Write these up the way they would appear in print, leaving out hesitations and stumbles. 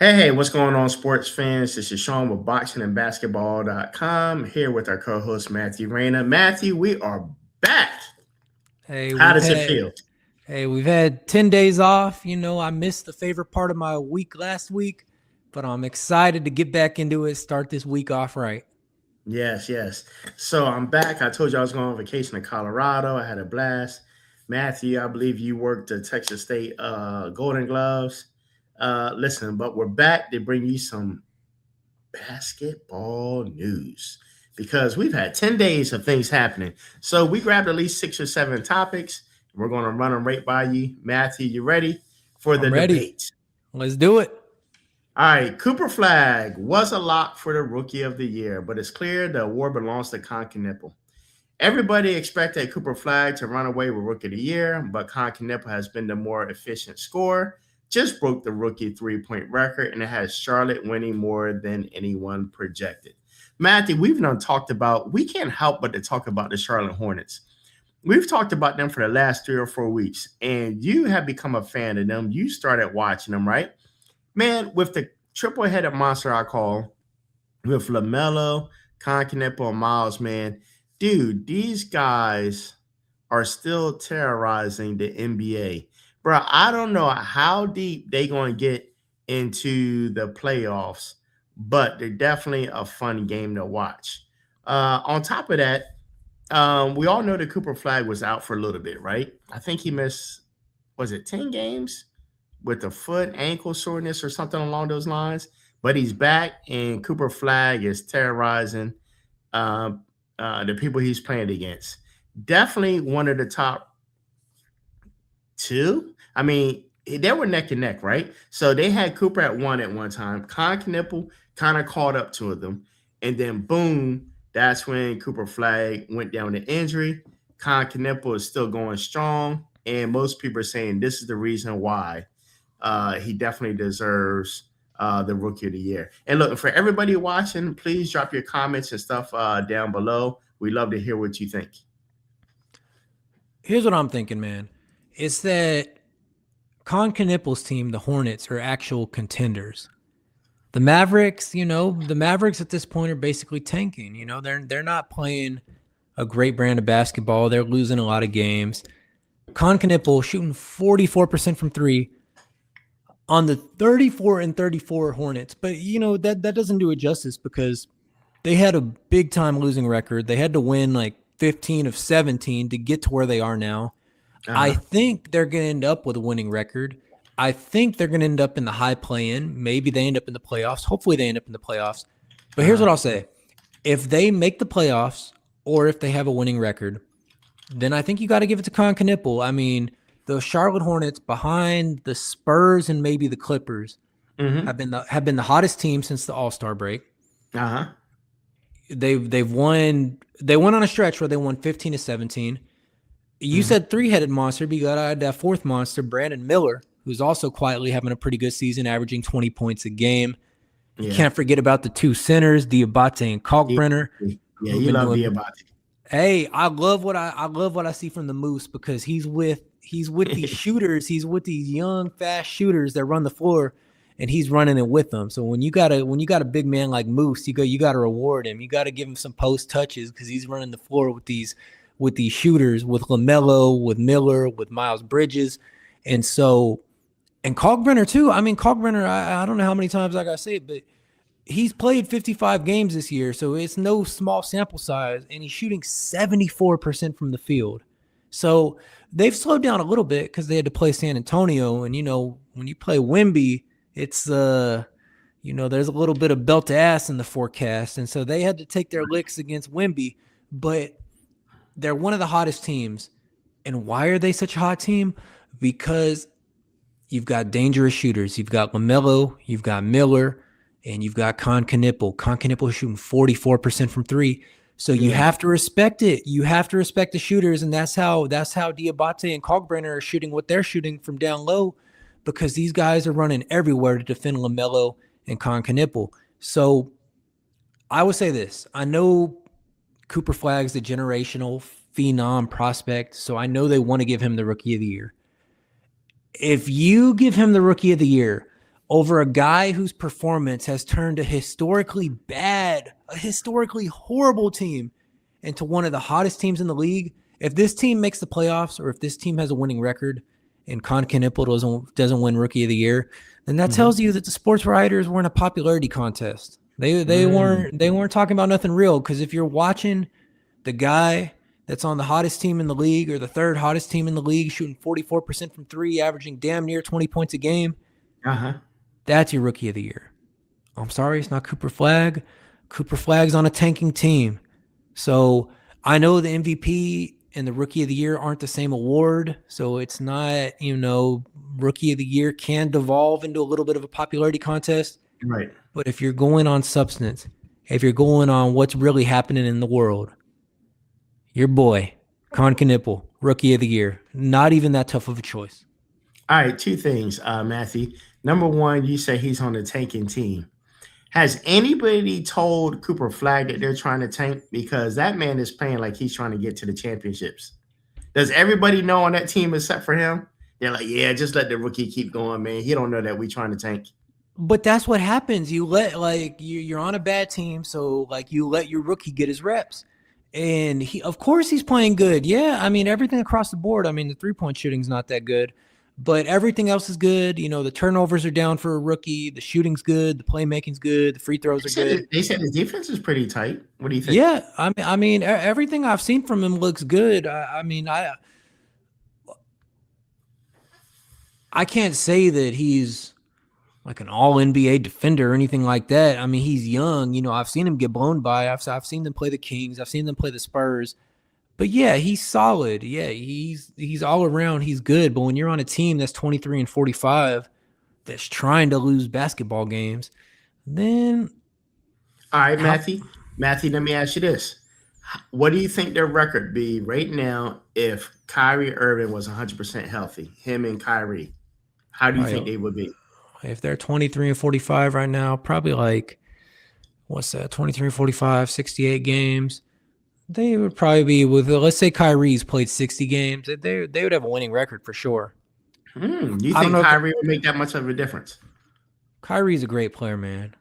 Hey, what's going on, sports fans? This is Sean with boxingandbasketball.com here with our co host, Matthew Reyna. Matthew, we are back. Hey, How we've does it had feel? hey, we've had 10 days off. I missed the favorite part of my week last week, but I'm excited to get back into it, start this week off right. Yes, yes. So I'm back. I told you I was going on vacation to Colorado. I had a blast. Matthew, I believe you worked the Texas State Golden Gloves. Listen, but we're back to bring you some basketball news because we've had 10 days of things happening. So we grabbed at least 6 or 7 topics. We're going to run them right by you. Matthew, you ready for the I'm ready. debate? Let's do it. All right, Cooper Flagg was a lock for the Rookie of the Year, but it's clear the award belongs to Knueppel. Everybody expected Cooper Flagg to run away with Rookie of the Year, but Knueppel has been the more efficient scorer, just broke the rookie three-point record, and it has Charlotte winning more than anyone projected. Matthew, we've done talked about, we can't help but to talk about the Charlotte Hornets. We've talked about them for the last 3 or 4 weeks, and you have become a fan of them. You started watching them, right? Man, with the triple-headed monster I call, with LaMelo, Knueppel, and Miles, man, dude, these guys are still terrorizing the NBA. Bro, I don't know how deep they going to get into the playoffs, but they're definitely a fun game to watch. On top of that, we all know that Cooper Flagg was out for a little bit, right? I think he missed, was it 10 games with a foot, ankle soreness, or something along those lines? But he's back, and Cooper Flagg is terrorizing um, the people he's playing against. Definitely one of the top two. I mean, they were neck and neck, right? So they had Cooper at one time. Knueppel kind of caught up to them. And then boom, that's when Cooper Flagg went down to injury. Knueppel is still going strong. And most people are saying this is the reason why he definitely deserves the Rookie of the Year. And look, for everybody watching, please drop your comments and stuff down below. We love to hear what you think. Here's what I'm thinking, man. It's that Knueppel's team, the Hornets, are actual contenders. The Mavericks, the Mavericks at this point are basically tanking. They're not playing a great brand of basketball. They're losing a lot of games. Knueppel shooting 44% from three on the 34-34 Hornets. But, that doesn't do it justice because they had a big-time losing record. They had to win like 15 of 17 to get to where they are now. I think they're going to end up with a winning record. I think they're going to end up in the high play-in. Maybe they end up in the playoffs. Hopefully they end up in the playoffs. But here's what I'll say. If they make the playoffs or if they have a winning record, then I think you got to give it to Knueppel. I mean, the Charlotte Hornets behind the Spurs and maybe the Clippers have been the hottest team since the All-Star break. They've won on a stretch where they won 15 to 17. You said three-headed monster, but you got to add that fourth monster, Brandon Miller, who's also quietly having a pretty good season, averaging 20 points a game. You can't forget about the two centers, Diabate and Kalkbrenner. Yeah, you love Diabate. Hey, I love what I see from the Moose because he's with these shooters. He's with these young, fast shooters that run the floor, and he's running it with them. So when you got a big man like Moose, you got to reward him. You got to give him some post touches because he's running the floor with these shooters, with LaMelo, with Miller, with Miles Bridges, and Kalkbrenner too. I mean, Kalkbrenner, I don't know how many times I got to say it, but he's played 55 games this year, so it's no small sample size, and he's shooting 74% from the field. So they've slowed down a little bit because they had to play San Antonio, and when you play Wemby, it's there's a little bit of belt to ass in the forecast, and so they had to take their licks against Wemby, but they're one of the hottest teams. And why are they such a hot team? Because you've got dangerous shooters. You've got LaMelo, you've got Miller, and you've got Knueppel. Knueppel is shooting 44% from three. So you have to respect it. You have to respect the shooters, and that's how Diabate and Kalkbrenner are shooting what they're shooting from down low, because these guys are running everywhere to defend LaMelo and Knueppel. So I would say this. I know Cooper Flagg's a generational phenom prospect, so I know they want to give him the Rookie of the Year. If you give him the Rookie of the Year over a guy whose performance has turned a historically bad, a historically horrible team into one of the hottest teams in the league. If this team makes the playoffs, or if this team has a winning record and Knueppel doesn't win Rookie of the Year, then that tells you that the sports writers were in a popularity contest. They weren't talking about nothing real, because if you're watching the guy that's on the hottest team in the league, or the third hottest team in the league, shooting 44% from three, averaging damn near 20 points a game, that's your Rookie of the Year. I'm sorry, it's not Cooper Flagg. Cooper Flagg's on a tanking team. So I know the MVP and the Rookie of the Year aren't the same award. So it's not, Rookie of the Year can devolve into a little bit of a popularity contest. Right. But if you're going on substance, if you're going on what's really happening in the world, your boy, Knueppel, Rookie of the Year, not even that tough of a choice. All right, two things, Matthew. Number one, you say he's on the tanking team. Has anybody told Cooper Flagg that they're trying to tank? Because that man is playing like he's trying to get to the championships. Does everybody know on that team except for him? They're like, yeah, just let the rookie keep going, man. He don't know that we're trying to tank. But that's what happens. You let, you're on a bad team, so you let your rookie get his reps. And of course he's playing good. Yeah, I mean, everything across the board. I mean, the three-point shooting's not that good, but everything else is good. The turnovers are down for a rookie. The shooting's good. The playmaking's good. The free throws are good. They said his defense is pretty tight. What do you think? Yeah, I mean, everything I've seen from him looks good. I can't say that he's like an all NBA defender or anything like that. I mean, he's young. I've seen him get blown by. I've seen them play the Kings. I've seen them play the Spurs. But yeah, he's solid. Yeah, he's all around. He's good. But when you're on a team that's 23-45, that's trying to lose basketball games, then all right, Matthew, let me ask you this. What do you think their record be right now if Kyrie Irving was 100% healthy, him and Kyrie? How do you think they would be? If they're 23-45 right now, probably what's that, 23-45, 68 games, they would probably be with, let's say Kyrie's played 60 games, they would have a winning record for sure. Do you think Kyrie would make that much of a difference? Kyrie's a great player, man.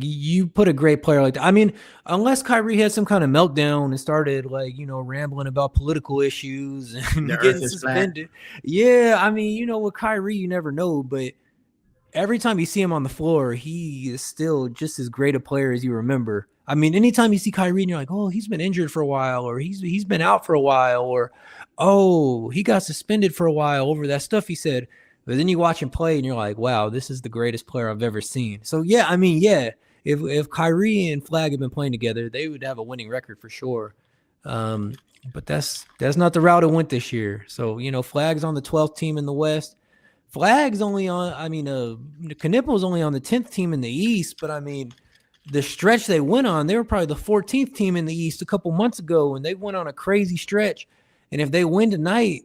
You put a great player like that. I mean, unless Kyrie had some kind of meltdown and started rambling about political issues and getting suspended. Yeah, I mean, with Kyrie, you never know, but every time you see him on the floor, he is still just as great a player as you remember. I mean, anytime you see Kyrie and you're like, oh, he's been injured for a while, or he's been out for a while, or, oh, he got suspended for a while over that stuff he said. But then you watch him play and you're like, wow, this is the greatest player I've ever seen. So, yeah, I mean, yeah, if Kyrie and Flagg had been playing together, they would have a winning record for sure. But that's not the route it went this year. So, Flagg's on the 12th team in the West. Flagg's only on, Knueppel's only on the 10th team in the East, but I mean, the stretch they went on, they were probably the 14th team in the East a couple months ago, and they went on a crazy stretch. And if they win tonight,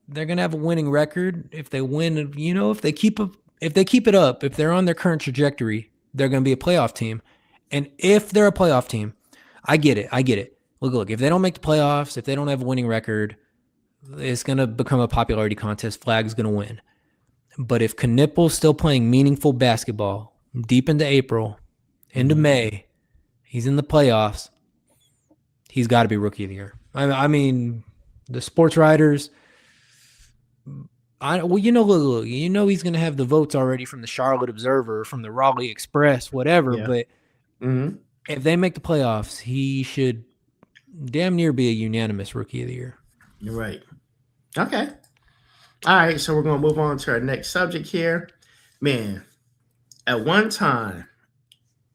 they're going to have a winning record. If they win, if they keep it up, if they're on their current trajectory, they're going to be a playoff team. And if they're a playoff team, I get it. Look, if they don't make the playoffs, if they don't have a winning record, it's going to become a popularity contest. Flagg's going to win. But if Knueppel's still playing meaningful basketball deep into April, into May, he's in the playoffs, he's got to be Rookie of the Year. I mean, the sports writers, look, he's going to have the votes already from the Charlotte Observer, from the Raleigh Express, whatever. Yeah. But if they make the playoffs, he should damn near be a unanimous Rookie of the Year. You're right. Okay. All right, so we're going to move on to our next subject here. Man, at one time,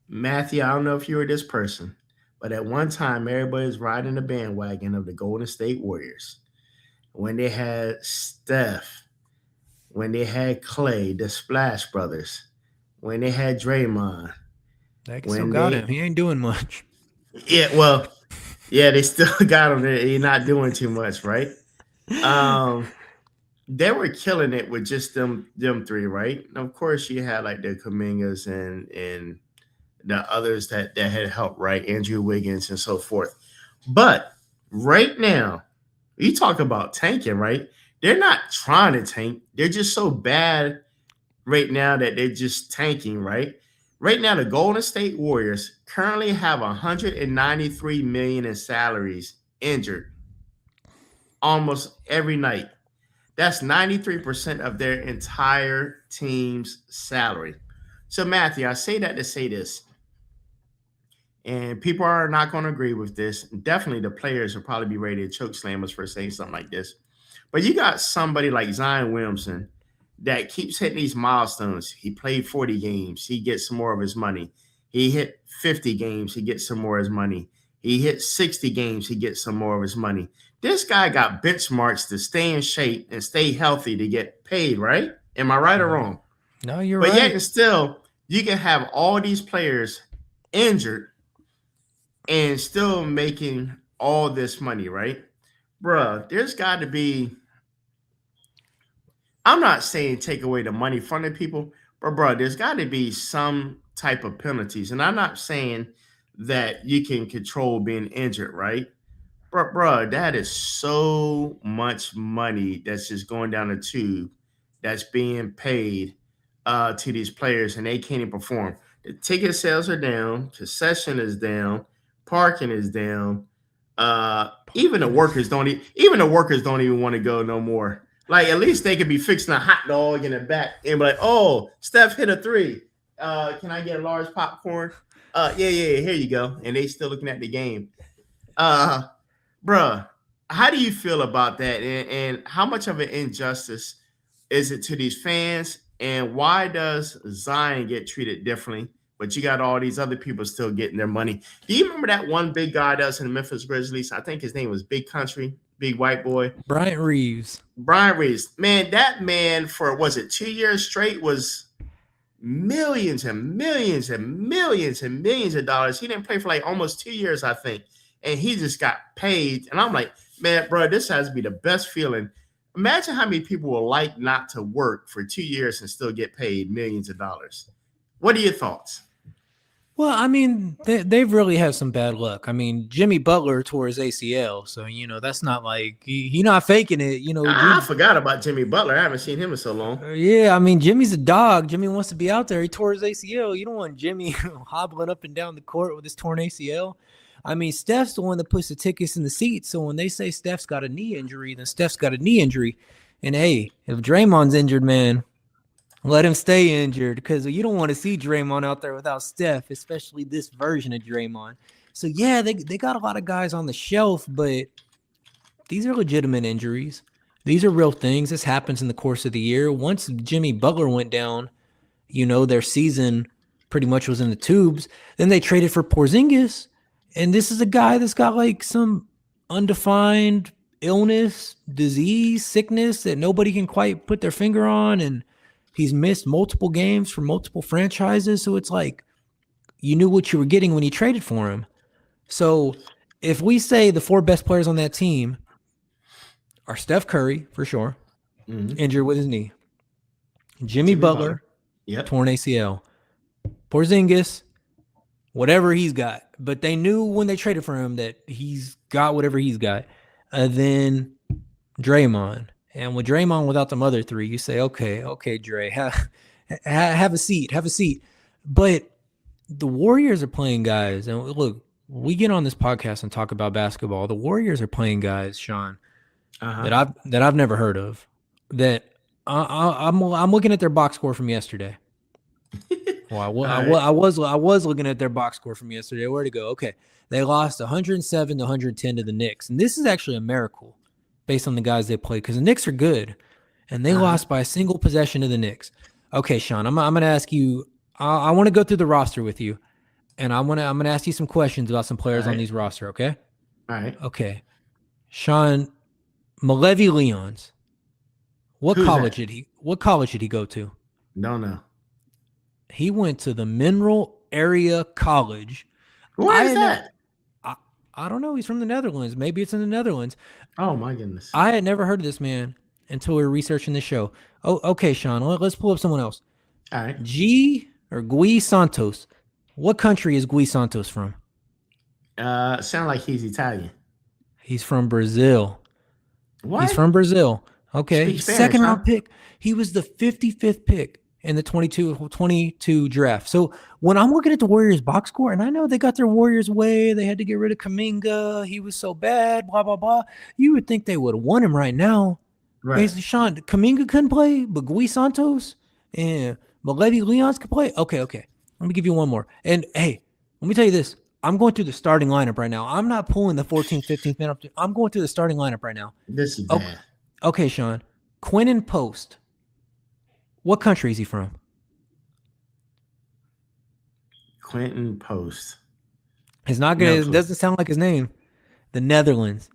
Matthew, I don't know if you were this person, but at one time, everybody was riding the bandwagon of the Golden State Warriors. When they had Steph, when they had Clay, the Splash Brothers, when they had Draymond. They still got him. He ain't doing much. Yeah, well, yeah, they still got him. He's not doing too much, right? They were killing it with just them three, right? And of course, you had like the Kumingas and the others that had helped, right? Andrew Wiggins and so forth. But right now, you talk about tanking, right? They're not trying to tank. They're just so bad right now that they're just tanking, right? Right now, the Golden State Warriors currently have 193 million in salaries injured almost every night. That's 93% of their entire team's salary. So, Matthew, I say that to say this, and people are not going to agree with this. Definitely, the players will probably be ready to choke slam us for saying something like this. But you got somebody like Zion Williamson that keeps hitting these milestones. He played 40 games, he gets some more of his money. He hit 50 games, he gets some more of his money. He hit 60 games, he gets some more of his money. This guy got benchmarks to stay in shape and stay healthy to get paid, right? Am I right or wrong? No, you're But right. yet and still, you can have all these players injured and still making all this money, right? Bruh, there's got to be, I'm not saying take away the money from the people, but bruh, there's got to be some type of penalties. And I'm not saying that you can control being injured, right? But bruh, that is so much money that's just going down the tube that's being paid to these players and they can't even perform. The ticket sales are down, concession is down, parking is down. Even the workers don't even the workers don't even want to go no more. Like at least they could be fixing a hot dog in the back and be like, "Oh, Steph hit a three. Can I get a large popcorn? Yeah, here you go." And they still looking at the game. Uh, Bruh, how do you feel about that? And how much of an injustice is it to these fans? And why does Zion get treated differently? But you got all these other people still getting their money. Do you remember that one big guy that was in the Memphis Grizzlies? I think his name was Big Country, big white boy. Bryant Reeves. Brian Reeves. Man, that man for was it 2 years straight was millions and millions and millions and millions of dollars. He didn't play for like almost 2 years, I think. And he just got paid. And I'm like, man, bro, this has to be the best feeling. Imagine how many people will like not to work for 2 years and still get paid millions of dollars. What are your thoughts? Well, I mean, they've really had some bad luck. I mean, Jimmy Butler tore his ACL, so that's not like he not faking it. I forgot about Jimmy Butler. I haven't seen him in so long. Yeah, I mean, Jimmy's a dog. Jimmy wants to be out there. He tore his ACL. You don't want Jimmy hobbling up and down the court with his torn ACL. I mean, Steph's the one that puts the tickets in the seats. So when they say Steph's got a knee injury, then Steph's got a knee injury. And hey, if Draymond's injured, man, let him stay injured because you don't want to see Draymond out there without Steph, especially this version of Draymond. So, yeah, they got a lot of guys on the shelf, but these are legitimate injuries. These are real things. This happens in the course of the year. Once Jimmy Butler went down, their season pretty much was in the tubes. Then they traded for Porzingis, and this is a guy that's got like some undefined illness, disease, sickness that nobody can quite put their finger on, and he's missed multiple games for multiple franchises. So it's like you knew what you were getting when you traded for him. So if we say the four best players on that team are Steph Curry, for sure, injured with his knee. Jimmy Butler, torn ACL. Porzingis, whatever he's got. But they knew when they traded for him that he's got whatever he's got. Then Draymond. And with Draymond without the other three, you say, okay, Dre, have a seat. But the Warriors are playing guys. And look, we get on this podcast and talk about basketball. The Warriors are playing guys, Sean, that I've never heard of. That I'm looking at their box score from yesterday. Well, I was looking at their box score from yesterday. Where'd it go? Okay, they lost 107 to 110 to the Knicks, and this is actually a miracle based on the guys they played because the Knicks are good, and they lost by a single possession to the Knicks. Okay, Sean, I'm going to ask you. I want to go through the roster with you, and I'm going to ask you some questions about some players on these roster. Okay. All right. Okay, Sean, Malevi Leons. What college did he go to? No. He went to the Mineral Area College. Where is that? I don't know. He's from the Netherlands. Maybe it's in the Netherlands. Oh, my goodness. I had never heard of this man until we were researching the show. Oh, okay, Sean. Let's pull up someone else. All right. Gui Santos. What country is Gui Santos from? Sound like he's Italian. He's from Brazil. What? He's from Brazil. Okay. Spanish, Second round pick. He was the 55th pick in the 22 draft. So when I'm looking at the Warriors box score, and I know they got their Warriors way, they had to get rid of Kuminga. He was so bad, blah, blah, blah. You would think they would have won him right now. Right. Basically, Sean, Kuminga couldn't play, but Gui Santos and Malevy Leons could play. Okay. Let me give you one more. And hey, let me tell you this. I'm going through the starting lineup right now. I'm not pulling the 14th, 15th minute. I'm going through the starting lineup right now. This is bad. Okay, Sean. Quentin Post. What country is he from? Quentin Post. It's not good. It doesn't sound like his name. The Netherlands.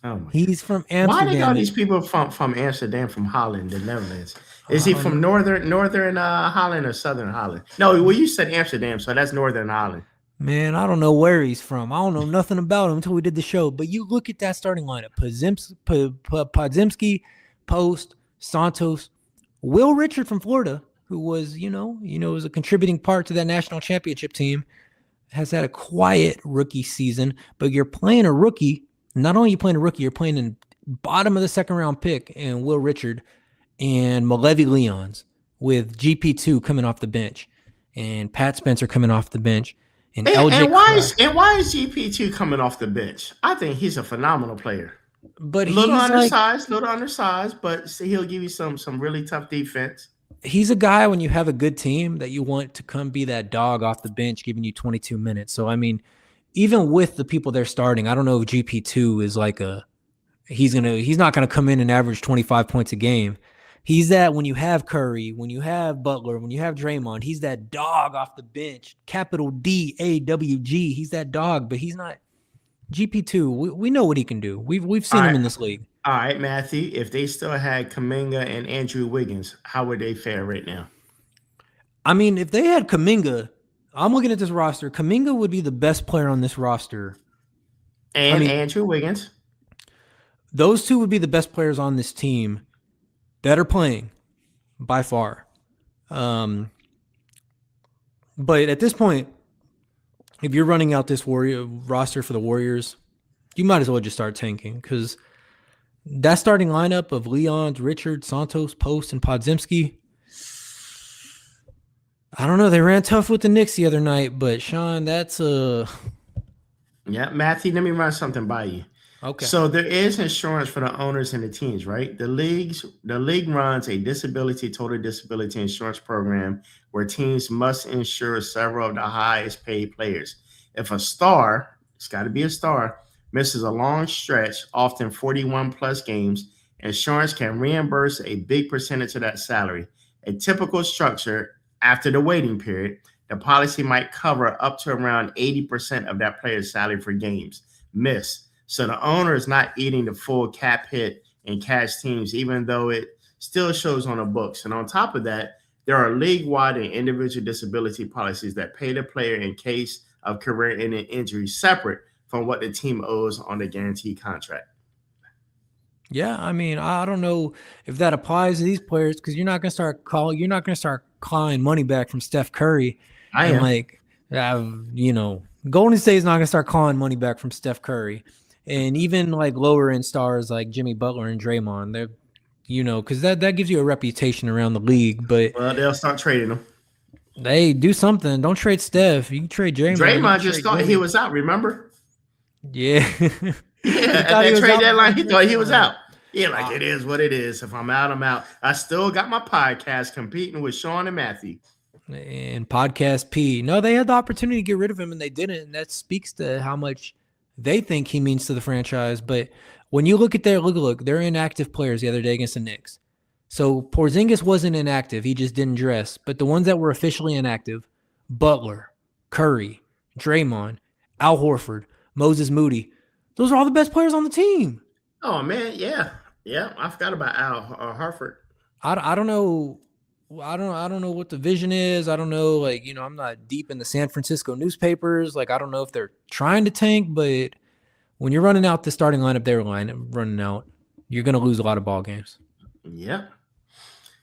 Oh my! He's from Amsterdam. Why they got these people from Amsterdam, from Holland, the Netherlands? Is he from northern Holland or southern Holland? No, well, you said Amsterdam, so that's northern Holland. Man, I don't know where he's from. I don't know nothing about him until we did the show. But you look at that starting lineup: Podziemski, Post, Santos, Will Richard from Florida, who was, was a contributing part to that national championship team, has had a quiet rookie season. But you're playing a rookie. Not only are you playing a rookie, you're playing in bottom of the second round pick and Will Richard and Malevy Leons with GP2 coming off the bench and Pat Spencer coming off the bench. And why is GP2 coming off the bench? I think he's a phenomenal player. But a little undersized, but he'll give you some really tough defense. He's a guy when you have a good team that you want to come be that dog off the bench, giving you 22 minutes. So, I mean, even with the people they're starting, I don't know if GP2 is like he's not going to come in and average 25 points a game. He's that when you have Curry, when you have Butler, when you have Draymond, he's that dog off the bench, capital DAWG. He's that dog, but he's not GP2. We know what he can do. We've seen him in this league. All right, Matthew, if they still had Kuminga and Andrew Wiggins, how would they fare right now? I mean, if they had Kuminga, I'm looking at this roster. Kuminga would be the best player on this roster. And Andrew Wiggins. Those two would be the best players on this team that are playing by far. But at this point, if you're running out this roster for the Warriors, you might as well just start tanking because that starting lineup of Leons, Richard, Santos, Post, and Podziemski, I don't know. They ran tough with the Knicks the other night, but Sean, that's Yeah, Matthew, let me run something by you. Okay. So there is insurance for the owners and the teams, right? The league runs a total disability insurance program where teams must insure several of the highest paid players. If a star, it's got to be a star, misses a long stretch, often 41 plus games, insurance can reimburse a big percentage of that salary. A typical structure after the waiting period, the policy might cover up to around 80% of that player's salary for games missed. So the owner is not eating the full cap hit in cash teams, even though it still shows on the books. And on top of that, there are league-wide and individual disability policies that pay the player in case of career-ending injury separate from what the team owes on the guaranteed contract. Yeah, I mean, I don't know if that applies to these players because you're not going to start clawing money back from Steph Curry. Golden State is not going to start clawing money back from Steph Curry. And even like lower end stars like Jimmy Butler and Draymond, they're, because that gives you a reputation around the league. But they'll start trading them. They do something. Don't trade Steph. You can trade Draymond. Draymond just thought he was out. Remember? Yeah. At that trade deadline, he thought he was out. Yeah, like it is what it is. If I'm out, I'm out. I still got my podcast competing with Sean and Matthew. And Podcast P. No, they had the opportunity to get rid of him and they didn't. And that speaks to how much they think he means to the franchise. But when you look at their look, they're inactive players the other day against the Knicks. So Porzingis wasn't inactive. He just didn't dress. But the ones that were officially inactive, Butler, Curry, Draymond, Al Horford, Moses Moody, those are all the best players on the team. Oh, man, yeah. Yeah, I forgot about Al Horford. I don't know. I don't know what the vision is. I don't know, I'm not deep in the San Francisco newspapers. I don't know if they're trying to tank, but when you're running out the starting lineup, running out, you're going to lose a lot of ball games. Yep.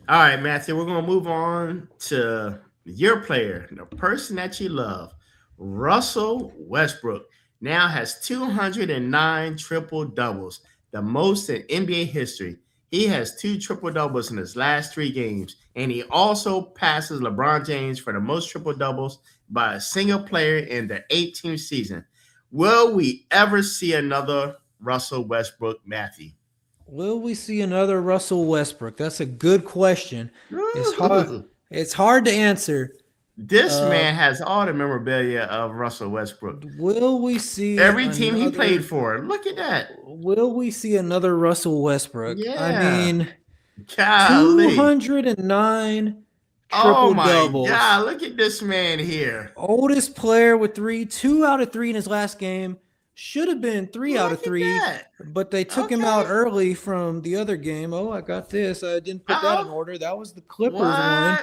All right, Matthew, we're going to move on to your player, the person that you love. Russell Westbrook now has 209 triple doubles, the most in NBA history. He has 2 triple doubles in his last 3 games, and he also passes LeBron James for the most triple doubles by a single player in the 18th season. Will we ever see another Russell Westbrook, Matthew? Will we see another Russell Westbrook? That's a good question. It's hard. Ooh. It's hard to answer. This man has all the memorabilia of Russell Westbrook. Will we see Every team he played for. Look at that. Will we see another Russell Westbrook? Yeah. I mean, golly. 209 Oh my triple-doubles. God, look at this man here. Oldest player with 2 out of 3 in his last game. Should have been 3 out of 3, but they took him out early from the other game. Oh, I got this. I didn't put that in order. That was the Clippers one.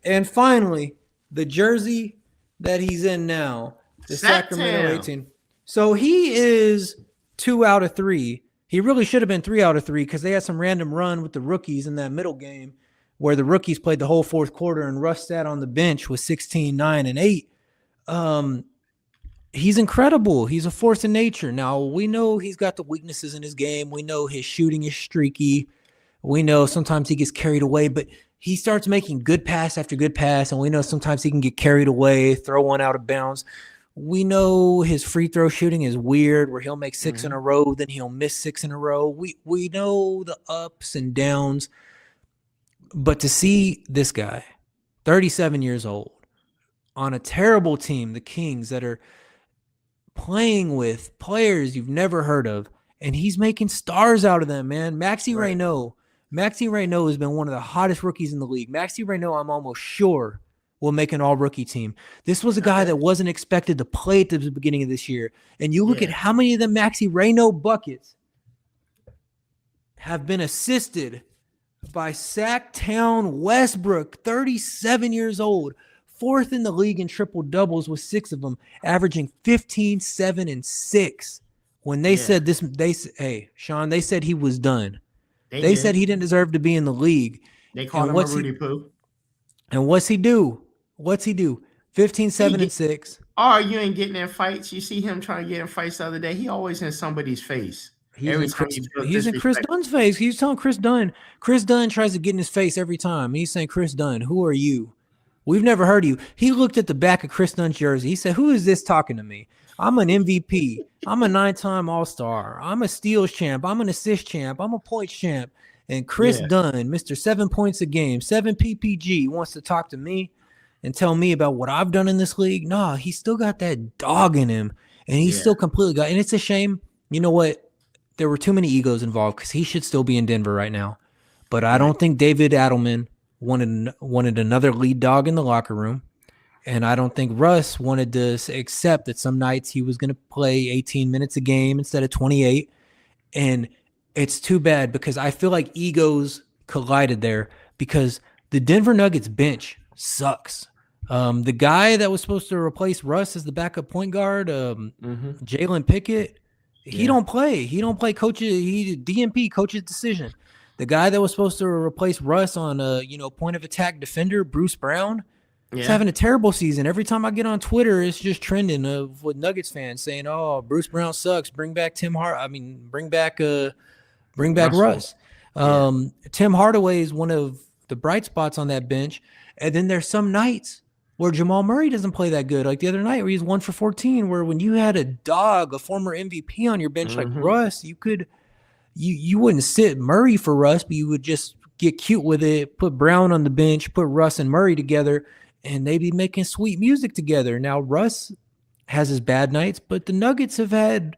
And finally, the jersey that he's in now, the Sacramento 18. So he is 2 out of 3. He really should have been 3 out of 3 because they had some random run with the rookies in that middle game where the rookies played the whole fourth quarter and Russ sat on the bench with 16, 9, and 8. He's incredible. He's a force of nature. Now, we know he's got the weaknesses in his game. We know his shooting is streaky. We know sometimes he gets carried away, but he starts making good pass after good pass, and we know sometimes he can get carried away, throw one out of bounds. We know his free throw shooting is weird, where he'll make 6 in a row, then he'll miss 6 in a row. We know the ups and downs, but to see this guy, 37 years old, on a terrible team, the Kings, that are playing with players you've never heard of, and he's making stars out of them, man. Maxi Reynaud has been one of the hottest rookies in the league. Maxi Reynaud, I'm almost sure, will make an all-rookie team. This was a guy that wasn't expected to play at the beginning of this year, and you look at how many of the Maxi Reynaud buckets have been assisted by Sacktown Westbrook, 37 years old, 4th in the league in triple doubles with 6 of them, averaging 15, 7, and 6. When they said this, hey, Sean, they said he was done. They said he didn't deserve to be in the league. They called him a Rudy Poo. And what's he do? 15, 7, and 6. You ain't getting in fights. You see him trying to get in fights the other day. He always in somebody's face. He's in Chris Dunn's face. He's telling Chris Dunn. Chris Dunn tries to get in his face every time. He's saying, Chris Dunn, who are you? We've never heard of you. He looked at the back of Chris Dunn's jersey. He said, who is this talking to me? I'm an MVP. I'm a 9-time All-Star. I'm a steals champ. I'm an assist champ. I'm a points champ. And Chris Dunn, Mr. 7 points a game, 7 PPG, wants to talk to me and tell me about what I've done in this league. Nah, he's still got that dog in him, and he's still completely got. And it's a shame. You know what? There were too many egos involved because he should still be in Denver right now. But I don't think David Adelman wanted another lead dog in the locker room. And I don't think Russ wanted to accept that some nights he was going to play 18 minutes a game instead of 28. And it's too bad because I feel like egos collided there because the Denver Nuggets bench sucks. The guy that was supposed to replace Russ as the backup point guard, Jalen Pickett, he don't play. He don't play. DNP coach's decision. The guy that was supposed to replace Russ on point of attack defender, Bruce Brown, he's having a terrible season. Every time I get on Twitter, it's just trending with Nuggets fans saying, "Oh, Bruce Brown sucks. Bring back bring back Russ." Tim Hardaway is one of the bright spots on that bench. And then there's some nights where Jamal Murray doesn't play that good. Like the other night where he's 1 for 14, where when you had a former MVP on your bench like Russ, you wouldn't sit Murray for Russ, but you would just get cute with it, put Brown on the bench, put Russ and Murray together, and they'd be making sweet music together. Now, Russ has his bad nights, but the Nuggets have had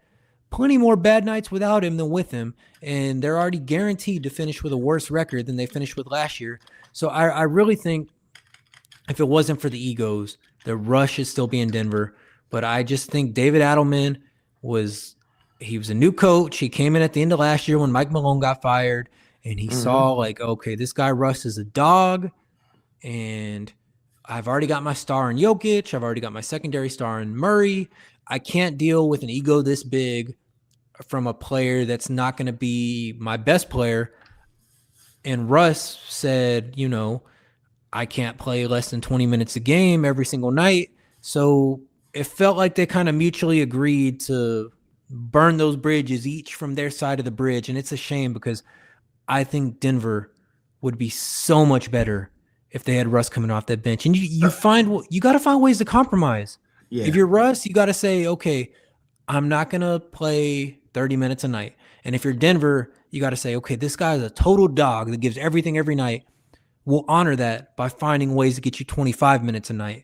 plenty more bad nights without him than with him, and they're already guaranteed to finish with a worse record than they finished with last year. So I really think if it wasn't for the egos, the Russ should still be in Denver. But I just think David Adelman was a new coach. He came in at the end of last year when Mike Malone got fired, and he saw okay, this guy Russ is a dog, and I've already got my star in Jokic. I've already got my secondary star in Murray. I can't deal with an ego this big from a player that's not going to be my best player. And Russ said, I can't play less than 20 minutes a game every single night. So it felt like they kind of mutually agreed to burn those bridges, each from their side of the bridge. And it's a shame because I think Denver would be so much better if they had Russ coming off that bench. And you got to find ways to compromise. If Yeah, you're Russ, you got to say, okay, I'm not going to play 30 minutes a night. And if you're Denver, you got to say, okay, this guy is a total dog that gives everything every night. We'll honor that by finding ways to get you 25 minutes a night.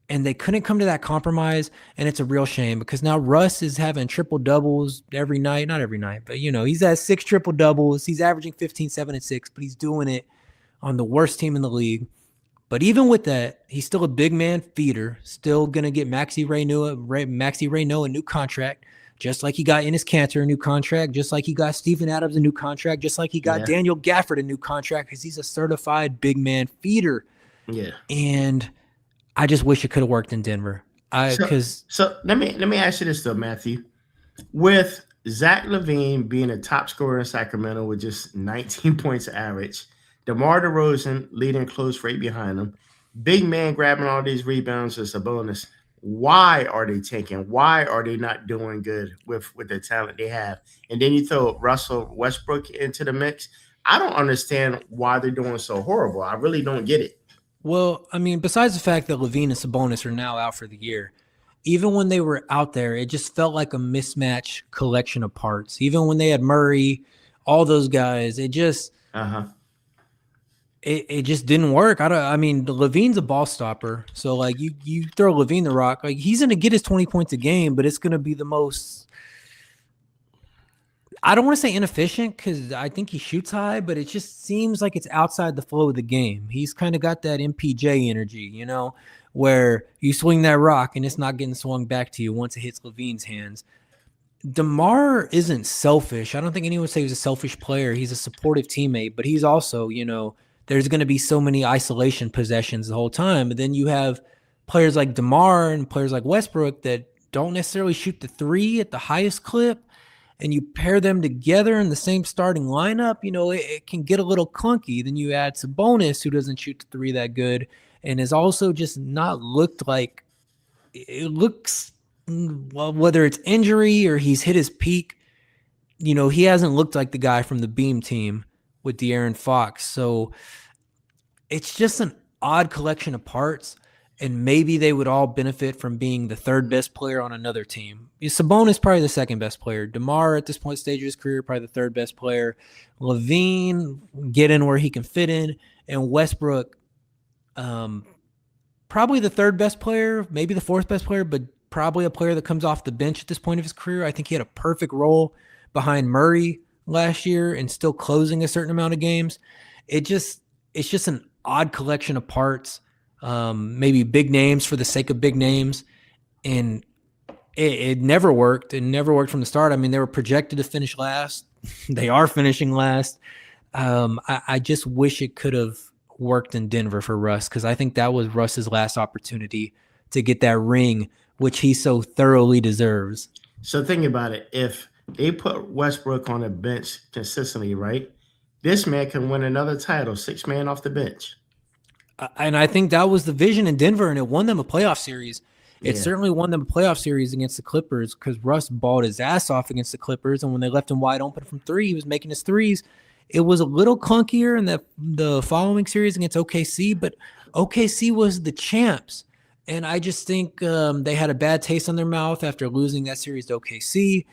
And they couldn't come to that compromise, and it's a real shame because now Russ is having triple doubles every night. Not every night, but he's at 6 triple doubles. He's averaging 15, 7, and 6, but he's doing it on the worst team in the league. But even with that, he's still a big man feeder, still going to get Maxi Reynaud a new contract, just like he got Enes Kanter a new contract, just like he got Steven Adams a new contract, just like he got Daniel Gafford a new contract because he's a certified big man feeder. yeah. And I just wish it could have worked in Denver. So let me ask you this though, Matthew. With Zach LaVine being a top scorer in Sacramento with just 19 points average, DeMar DeRozan leading close rate behind him, big man grabbing all these rebounds is a bonus. Why are they tanking? Why are they not doing good with the talent they have? And then you throw Russell Westbrook into the mix. I don't understand why they're doing so horrible. I really don't get it. Well, I mean, besides the fact that LaVine and Sabonis are now out for the year, even when they were out there, it just felt like a mismatch collection of parts. Even when they had Murray, all those guys, it just it just didn't work. I mean, LaVine's a ball stopper, so like you throw LaVine the rock, like he's gonna get his 20 points a game, but it's gonna be the most. I don't want to say inefficient because I think he shoots high, but it just seems like it's outside the flow of the game. He's kind of got that MPJ energy, where you swing that rock and it's not getting swung back to you once it hits LaVine's hands. DeMar isn't selfish. I don't think anyone would say he's a selfish player. He's a supportive teammate, but he's also, there's going to be so many isolation possessions the whole time. But then you have players like DeMar and players like Westbrook that don't necessarily shoot the three at the highest clip. And you pair them together in the same starting lineup, it can get a little clunky. Then you add Sabonis, who doesn't shoot the three that good and has also just not looked like it looks, well, whether it's injury or he's hit his peak, he hasn't looked like the guy from the Beam team with De'Aaron Fox. So it's just an odd collection of parts. And maybe they would all benefit from being the third best player on another team. Sabonis probably the second best player. DeMar at this point stage of his career probably the third best player. LaVine get in where he can fit in, and Westbrook probably the third best player, maybe the fourth best player, but probably a player that comes off the bench at this point of his career. I think he had a perfect role behind Murray last year and still closing a certain amount of games. It's just an odd collection of parts. Maybe big names for the sake of big names, and it never worked. It never worked from the start. I mean, they were projected to finish last. They are finishing last. I just wish it could have worked in Denver for Russ, because I think that was Russ's last opportunity to get that ring, which he so thoroughly deserves. So think about it. If they put Westbrook on the bench consistently, right, this man can win another title, 6-man off the bench. And I think that was the vision in Denver, and it won them a playoff series. It certainly won them a playoff series against the Clippers because Russ balled his ass off against the Clippers, and when they left him wide open from three, he was making his threes. It was a little clunkier in the following series against OKC, but OKC was the champs. And I just think they had a bad taste on their mouth after losing that series to OKC.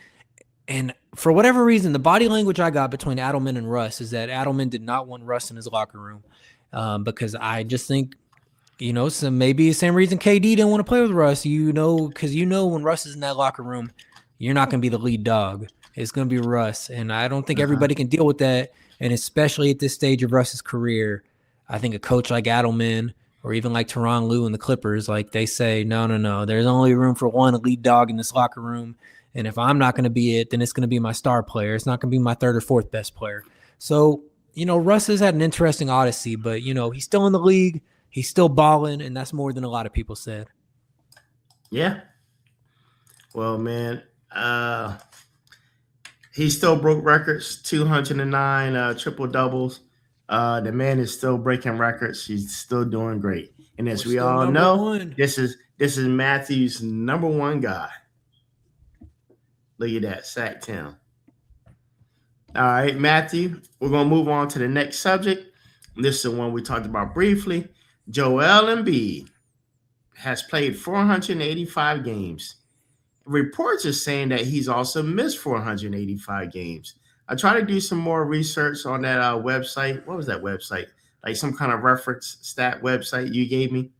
And for whatever reason, the body language I got between Adelman and Russ is that Adelman did not want Russ in his locker room. Because I just think, so maybe the same reason KD didn't want to play with Russ, because when Russ is in that locker room, you're not going to be the lead dog. It's going to be Russ. And I don't think everybody can deal with that. And especially at this stage of Russ's career, I think a coach like Adelman or even like Tyronn Lue and the Clippers, like they say, no, there's only room for one lead dog in this locker room. And if I'm not going to be it, then it's going to be my star player. It's not going to be my third or fourth best player. So, Russ has had an interesting odyssey, but, he's still in the league. He's still balling, and that's more than a lot of people said. Yeah. Well, man, he still broke records, 209 triple-doubles. The man is still breaking records. He's still doing great. And as we all know, this is Matthew's number one guy. Look at that, Sacktown. All right, Matthew, we're going to move on to the next subject. This is the one we talked about briefly. Joel Embiid has played 485 games. Reports are saying that he's also missed 485 games. I tried to do some more research on that website. What was that website? Like some kind of reference stat website you gave me.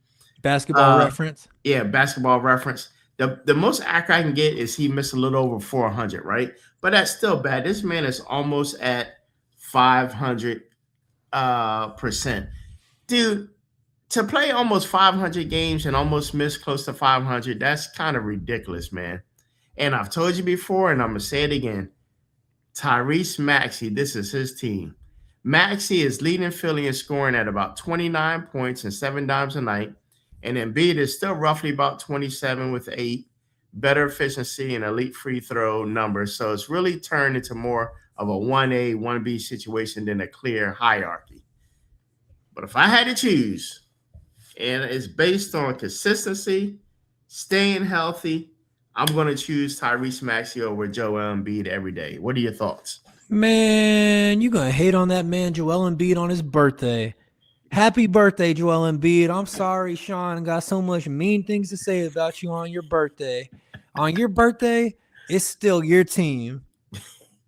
Basketball Uh, reference. yeah, basketball reference. The most accurate I can get is he missed a little over 400, right? But that's still bad. This man is almost at 500 percent. Dude, to play almost 500 games and almost miss close to 500, that's kind of ridiculous, man. And I've told you before, and I'm going to say it again. Tyrese Maxey, this is his team. Maxey is leading Philly in scoring at about 29 points and 7 dimes a night. And Embiid is still roughly about 27 with 8, better efficiency and elite free throw numbers. So it's really turned into more of a 1A, 1B situation than a clear hierarchy. But if I had to choose, and it's based on consistency, staying healthy, I'm going to choose Tyrese Maxey over Joel Embiid every day. What are your thoughts? Man, you gonna hate on that man Joel Embiid on his birthday. Happy birthday, Joel Embiid. I'm sorry, Sean got so much mean things to say about you on your birthday. On your birthday, it's still your team.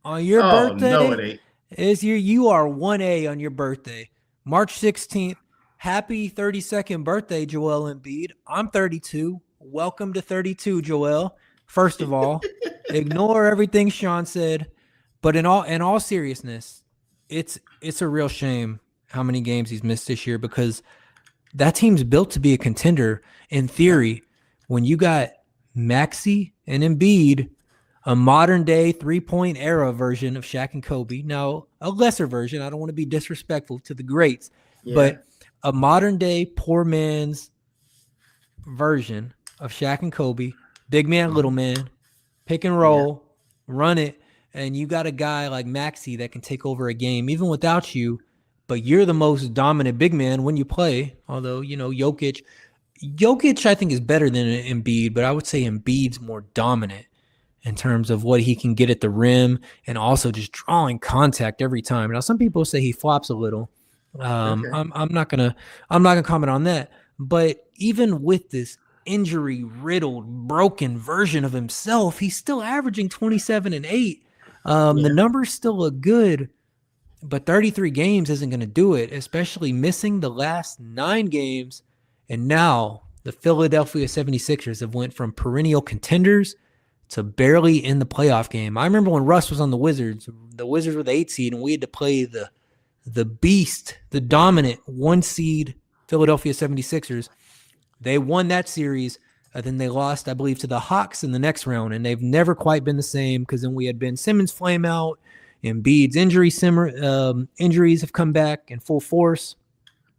On your birthday, no, it ain't. you are 1A on your birthday. March 16th. Happy 32nd birthday, Joel Embiid. I'm 32. Welcome to 32, Joel. First of all, ignore everything Sean said. But in all seriousness, it's a real shame how many games he's missed this year, because that team's built to be a contender in theory. When you got Maxey and Embiid, a modern day 3-point era version of Shaq and Kobe. Now, a lesser version. I don't want to be disrespectful to the greats, but a modern day poor man's version of Shaq and Kobe. Big man, little man, pick and roll, run it. And you got a guy like Maxey that can take over a game even without you, but you're the most dominant big man when you play. Although, Jokic, I think, is better than Embiid, but I would say Embiid's more dominant in terms of what he can get at the rim and also just drawing contact every time. Now, some people say he flops a little. I'm not gonna comment on that. But even with this injury-riddled, broken version of himself, he's still averaging 27 and 8. The numbers still look good, but 33 games isn't going to do it, especially missing the last 9 games. And now the Philadelphia 76ers have went from perennial contenders to barely in the playoff game. I remember when Russ was on the Wizards were the 8 seed, and we had to play the beast, the dominant 1 seed Philadelphia 76ers. They won that series. Then they lost, I believe, to the Hawks in the next round, and they've never quite been the same, because then we had Ben Simmons flame out. Embiid's injuries have come back in full force.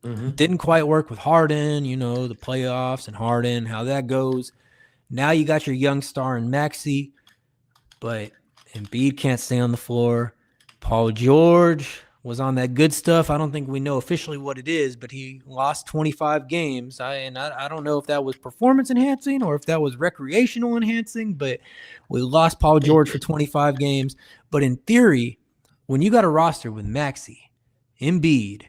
Didn't quite work with Harden, the playoffs and Harden, how that goes. Now you got your young star in Maxey, but Embiid can't stay on the floor. Paul George was on that good stuff. I don't think we know officially what it is, but he lost 25 games. I don't know if that was performance enhancing or if that was recreational enhancing, but we lost Paul George for 25 games. But in theory, when you got a roster with Maxey, Embiid,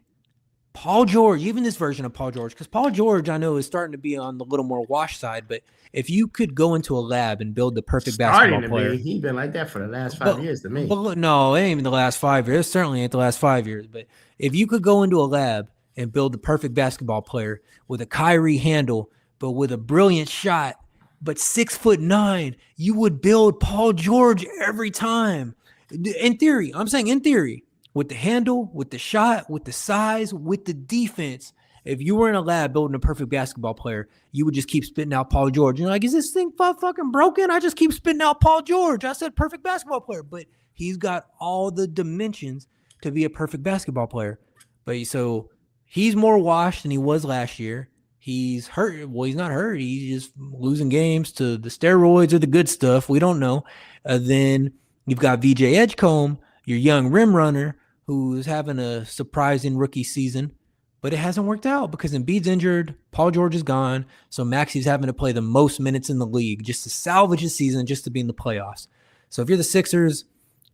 Paul George, even this version of Paul George, because Paul George, I know, is starting to be on the little more wash side, but if you could go into a lab and build the perfect basketball player. He's been like that for the last 5 years to me. But no, it ain't even the last 5 years. It certainly ain't the last 5 years. But if you could go into a lab and build the perfect basketball player with a Kyrie handle, but with a brilliant shot, but 6'9", you would build Paul George every time. In theory, I'm saying in theory, with the handle, with the shot, with the size, with the defense. If you were in a lab building a perfect basketball player, you would just keep spitting out Paul George. You're like, is this thing fucking broken? I just keep spitting out Paul George. I said perfect basketball player, but he's got all the dimensions to be a perfect basketball player. But so he's more washed than he was last year. He's hurt. Well, he's not hurt. He's just losing games to the steroids or the good stuff. We don't know. Then you've got VJ Edgecombe, your young rim runner, who's having a surprising rookie season. But it hasn't worked out because Embiid's injured, Paul George is gone, so Maxey's having to play the most minutes in the league just to salvage his season, just to be in the playoffs. So if you're the Sixers,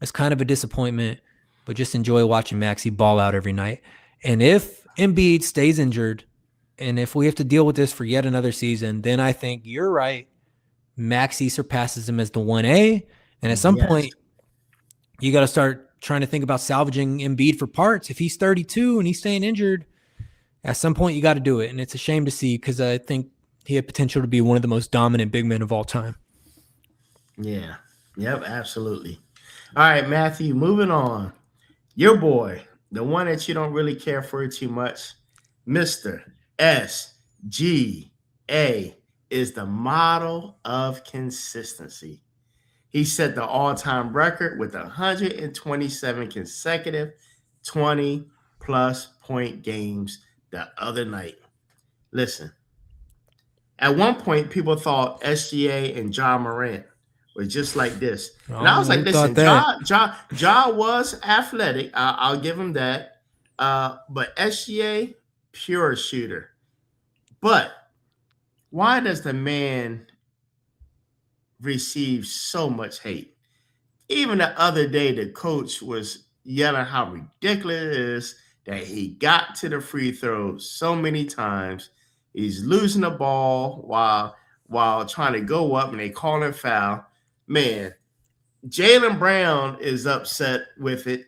it's kind of a disappointment. but just enjoy watching Maxey ball out every night. And if Embiid stays injured, and if we have to deal with this for yet another season, then I think you're right. Maxey surpasses him as the 1A. And at some point, you got to start trying to think about salvaging Embiid for parts. If he's 32 and he's staying injured, at some point you got to do it. And it's a shame to see because I think he had potential to be one of the most dominant big men of all time. Yeah. Yep, absolutely. All right, Matthew, moving on. Your boy, the one that you don't really care for too much, Mr. SGA is the model of consistency. He set the all-time record with 127 consecutive 20-plus point games the other night. Listen, at one point, people thought SGA and Ja Morant were just like this. And I was like, listen, Ja was athletic. I'll give him that. But SGA, pure shooter. But why does the man receive so much hate? Even the other day, the coach was yelling how ridiculous it is that he got to the free throw so many times. He's losing the ball while trying to go up, and they call him foul. Man, Jaylen Brown is upset with it.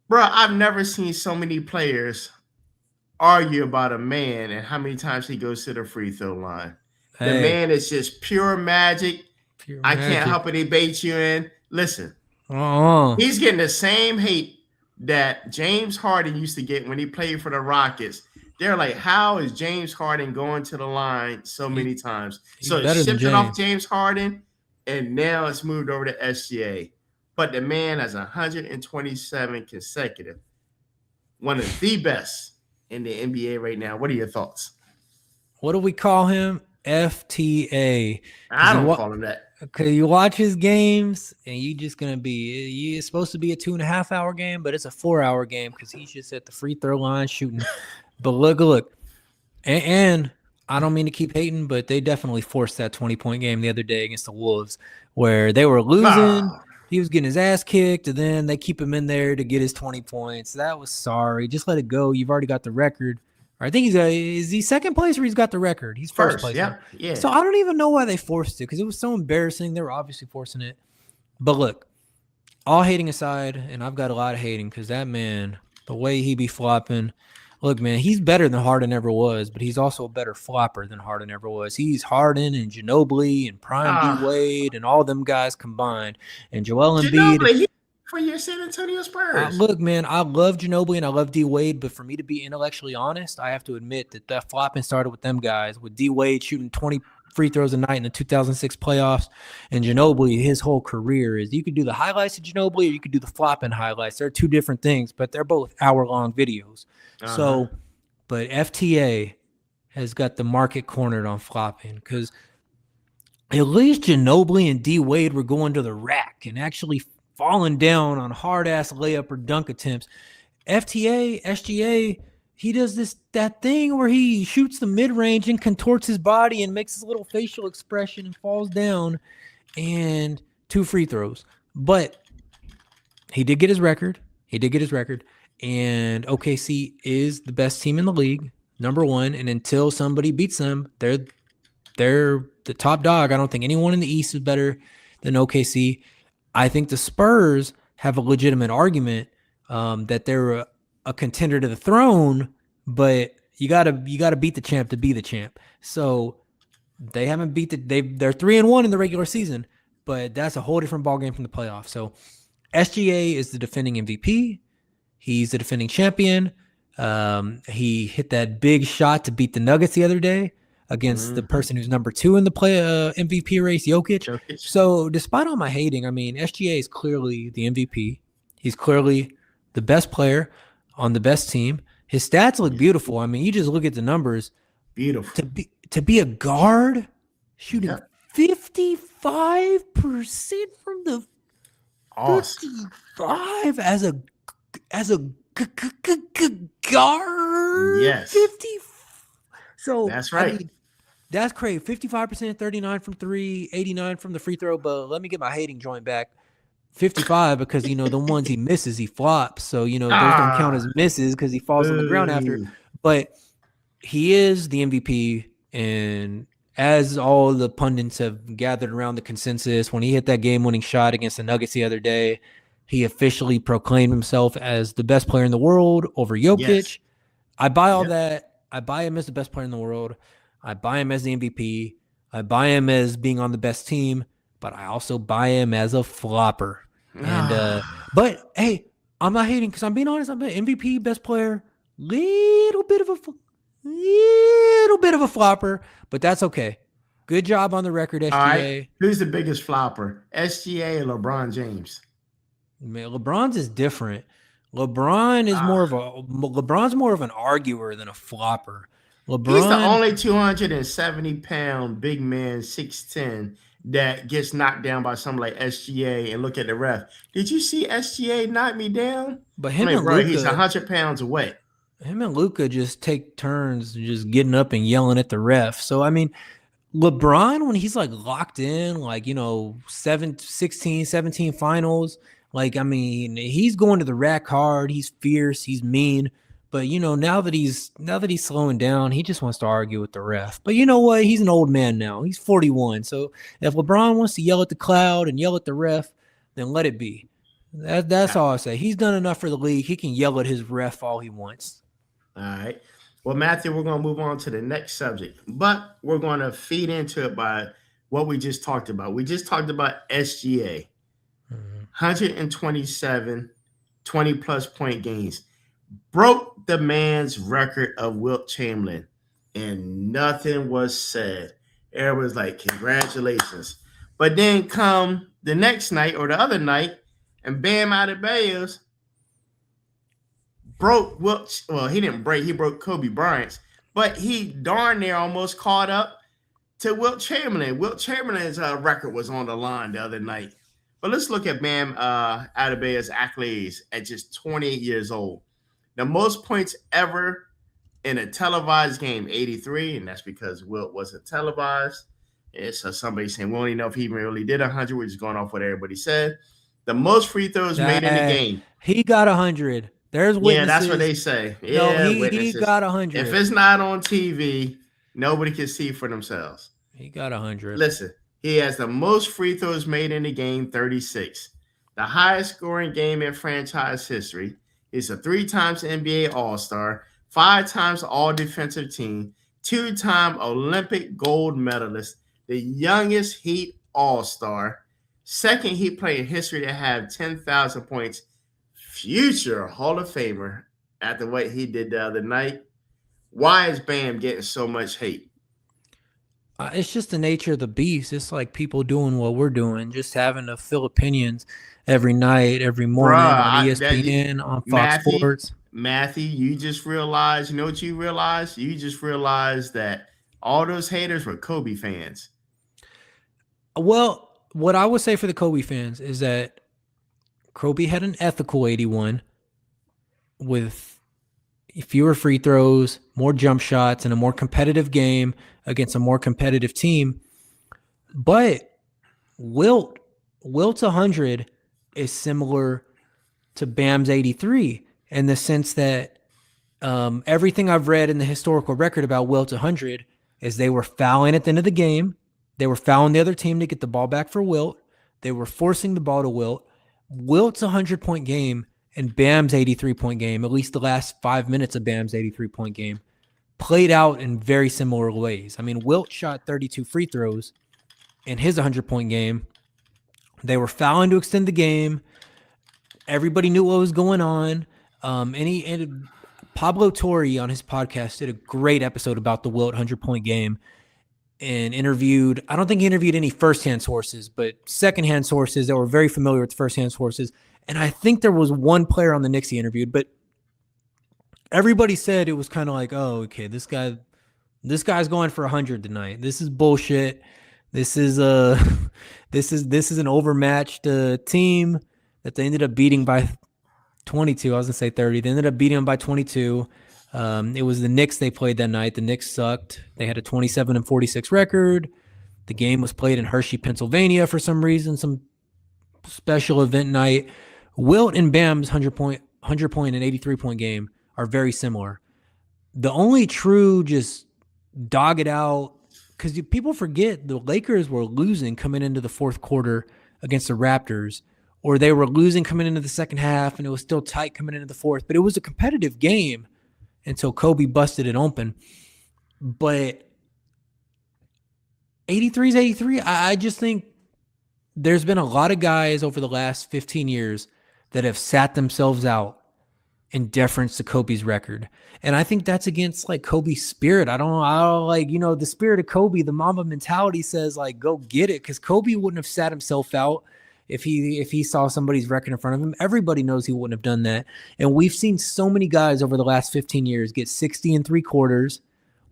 Bro, I've never seen so many players argue about a man and how many times he goes to the free throw line. The man is just pure magic. I can't help it. He baits you in. Listen, he's getting the same hate that James Harden used to get when he played for the Rockets. They're like, how is James Harden going to the line so many times? So it's shifted off James Harden, and now it's moved over to SGA. But the man has 127 consecutive. One of the best in the NBA right now. What are your thoughts? What do we call him? FTA. I don't call him that. Okay, you watch his games, and you just gonna be. It's supposed to be a 2.5 hour game, but it's a 4 hour game because he's just at the free throw line shooting. But look, and I don't mean to keep hating, but they definitely forced that 20-point game the other day against the Wolves, where they were losing. He was getting his ass kicked, and then they keep him in there to get his 20 points. That was sorry. Just let it go. You've already got the record. I think is he second place or he's got the record? He's first place. Yeah. So I don't even know why they forced it because it was so embarrassing. They were obviously forcing it. But look, all hating aside, and I've got a lot of hating because that man, the way he be flopping. Look, man, he's better than Harden ever was, but he's also a better flopper than Harden ever was. He's Harden and Ginobili and Prime D Wade and all them guys combined. And Joel Embiid. For your San Antonio Spurs. Look, man, I love Ginobili and I love D Wade, but for me to be intellectually honest, I have to admit that flopping started with them guys, with D Wade shooting 20 free throws a night in the 2006 playoffs, and Ginobili, his whole career is you could do the highlights of Ginobili or you could do the flopping highlights. They're two different things, but they're both hour-long videos. So, but FTA has got the market cornered on flopping because at least Ginobili and D Wade were going to the rack and actually falling down on hard-ass layup or dunk attempts. SGA, he does that thing where he shoots the mid-range and contorts his body and makes his little facial expression and falls down and 2 free throws. But he did get his record. And OKC is the best team in the league, number 1. And until somebody beats them, they're the top dog. I don't think anyone in the East is better than OKC. I think the Spurs have a legitimate argument that they're a contender to the throne, but you gotta beat the champ to be the champ. So they haven't beat they're 3-1 in the regular season, but that's a whole different ballgame from the playoffs. So SGA is the defending MVP. He's the defending champion. He hit that big shot to beat the Nuggets the other day against the person who's number 2 in the MVP race, Jokic. So despite all my hating, I mean, SGA is clearly the MVP. He's clearly the best player on the best team. His stats look beautiful. I mean, you just look at the numbers. Beautiful. To be a guard, shooting 55% from the 55 as a guard. Yes. 50. So that's right. I mean, that's crazy. 55%, 39 from 3, 89 from the free throw. But let me get my hating joint back. 55 because the ones he misses, he flops. So those don't count Ah, as misses because he falls on the ground after. boo. But he is the MVP, and as all the pundits have gathered around the consensus, when he hit that game-winning shot against the Nuggets the other day, he officially proclaimed himself as the best player in the world over Yes. Jokic. I buy all Yep. that. I buy him as the best player in the world. I buy him as the MVP. I buy him as being on the best team, but I also buy him as a flopper. And Ah. but hey, I'm not hating because I'm being honest. I'm an MVP, best player, little bit of a flopper, but that's okay. Good job on the record, All right. SGA. Who's the biggest flopper? SGA or LeBron James? Man, LeBron's is different. LeBron's more of an arguer than a flopper. He's the LeBron, only 270-pound big man, 6'10", that gets knocked down by something like SGA and look at the ref. Did you see SGA knock me down? but I him mean, and bro, he's Luca, 100 pounds away. just take turns just getting up and yelling at the ref. So I mean, LeBron, when he's like locked in, like 16, 17 finals, like I mean, he's going to the rack hard, he's fierce, he's mean. But now that he's slowing down, he just wants to argue with the ref. But you know what? He's an old man now. He's 41. So if LeBron wants to yell at the crowd and yell at the ref, then let it be. That's all I say. He's done enough for the league. He can yell at his ref all he wants. All right. Well, Matthew, we're going to move on to the next subject, but we're going to feed into it by what we just talked about. We just talked about SGA, 127, 20-plus point games. Broke the man's record of Wilt Chamberlain, and nothing was said. Everybody was like, congratulations. But then come the next night or the other night, and Bam Adebayo's broke Wilt. Well, he didn't break. He broke Kobe Bryant's, but he darn near almost caught up to Wilt Chamberlain. Wilt Chamberlain's record was on the line the other night. But let's look at Bam Adebayo's accolades at just 28 years old. The most points ever in a televised game, 83, and that's because Wilt wasn't televised. So somebody saying, we don't even know if he really did 100. We're just going off what everybody said. The most free throws made in the game. He got 100. There's witnesses. Yeah, that's what they say. Yeah, no, he witnesses. got 100. If it's not on TV, nobody can see for themselves. He got 100. Listen, he has the most free throws made in the game, 36. The highest scoring game in franchise history. He's a 3 times NBA All-Star, 5 times All-Defensive Team, 2-time Olympic gold medalist, the youngest Heat All-Star, second Heat player in history to have 10,000 points, future Hall of Famer after what he did the other night. Why is Bam getting so much hate? It's just the nature of the beast. It's like people doing what we're doing, just having to fill opinions every night, every morning on ESPN, on Fox Sports. Matthew, you just realized, you know what you realized? You just realized that all those haters were Kobe fans. Well, what I would say for the Kobe fans is that Kobe had an ethical 81 with fewer free throws, more jump shots, and a more competitive game against a more competitive team. But Wilt's 100 is similar to Bam's 83 in the sense that everything I've read in the historical record about Wilt's 100 is they were fouling at the end of the game. They were fouling the other team to get the ball back for Wilt. They were forcing the ball to Wilt. Wilt's 100-point game and Bam's 83-point game, at least the last 5 minutes of Bam's 83-point game, played out in very similar ways. I mean, Wilt shot 32 free throws in his 100-point game. They were fouling to extend the game. Everybody knew what was going on. And Pablo Torre on his podcast did a great episode about the Wilt 100-point game and interviewed, I don't think he interviewed any firsthand sources, but secondhand sources that were very familiar with firsthand sources. And I think there was one player on the Knicks he interviewed, but everybody said it was kind of like, oh, okay, this guy's going for 100 tonight. This is bullshit. This is an overmatched team that they ended up beating by 22. I was gonna say 30. They ended up beating them by 22. It was the Knicks they played that night. The Knicks sucked. They had a 27-46 record. The game was played in Hershey, Pennsylvania for some reason. Some special event night. Wilt and Bam's 100 point and 83-point game are very similar. The only true just dog it out, because people forget the Lakers were losing coming into the fourth quarter against the Raptors, or they were losing coming into the second half and it was still tight coming into the fourth, but it was a competitive game until Kobe busted it open. But 83 is 83. I just think there's been a lot of guys over the last 15 years that have sat themselves out in deference to Kobe's record. And I think that's against like Kobe's spirit. I don't like, the spirit of Kobe, the Mamba mentality says like, go get it. Cause Kobe wouldn't have sat himself out if he saw somebody's record in front of him. Everybody knows he wouldn't have done that. And we've seen so many guys over the last 15 years get 60 and 3/4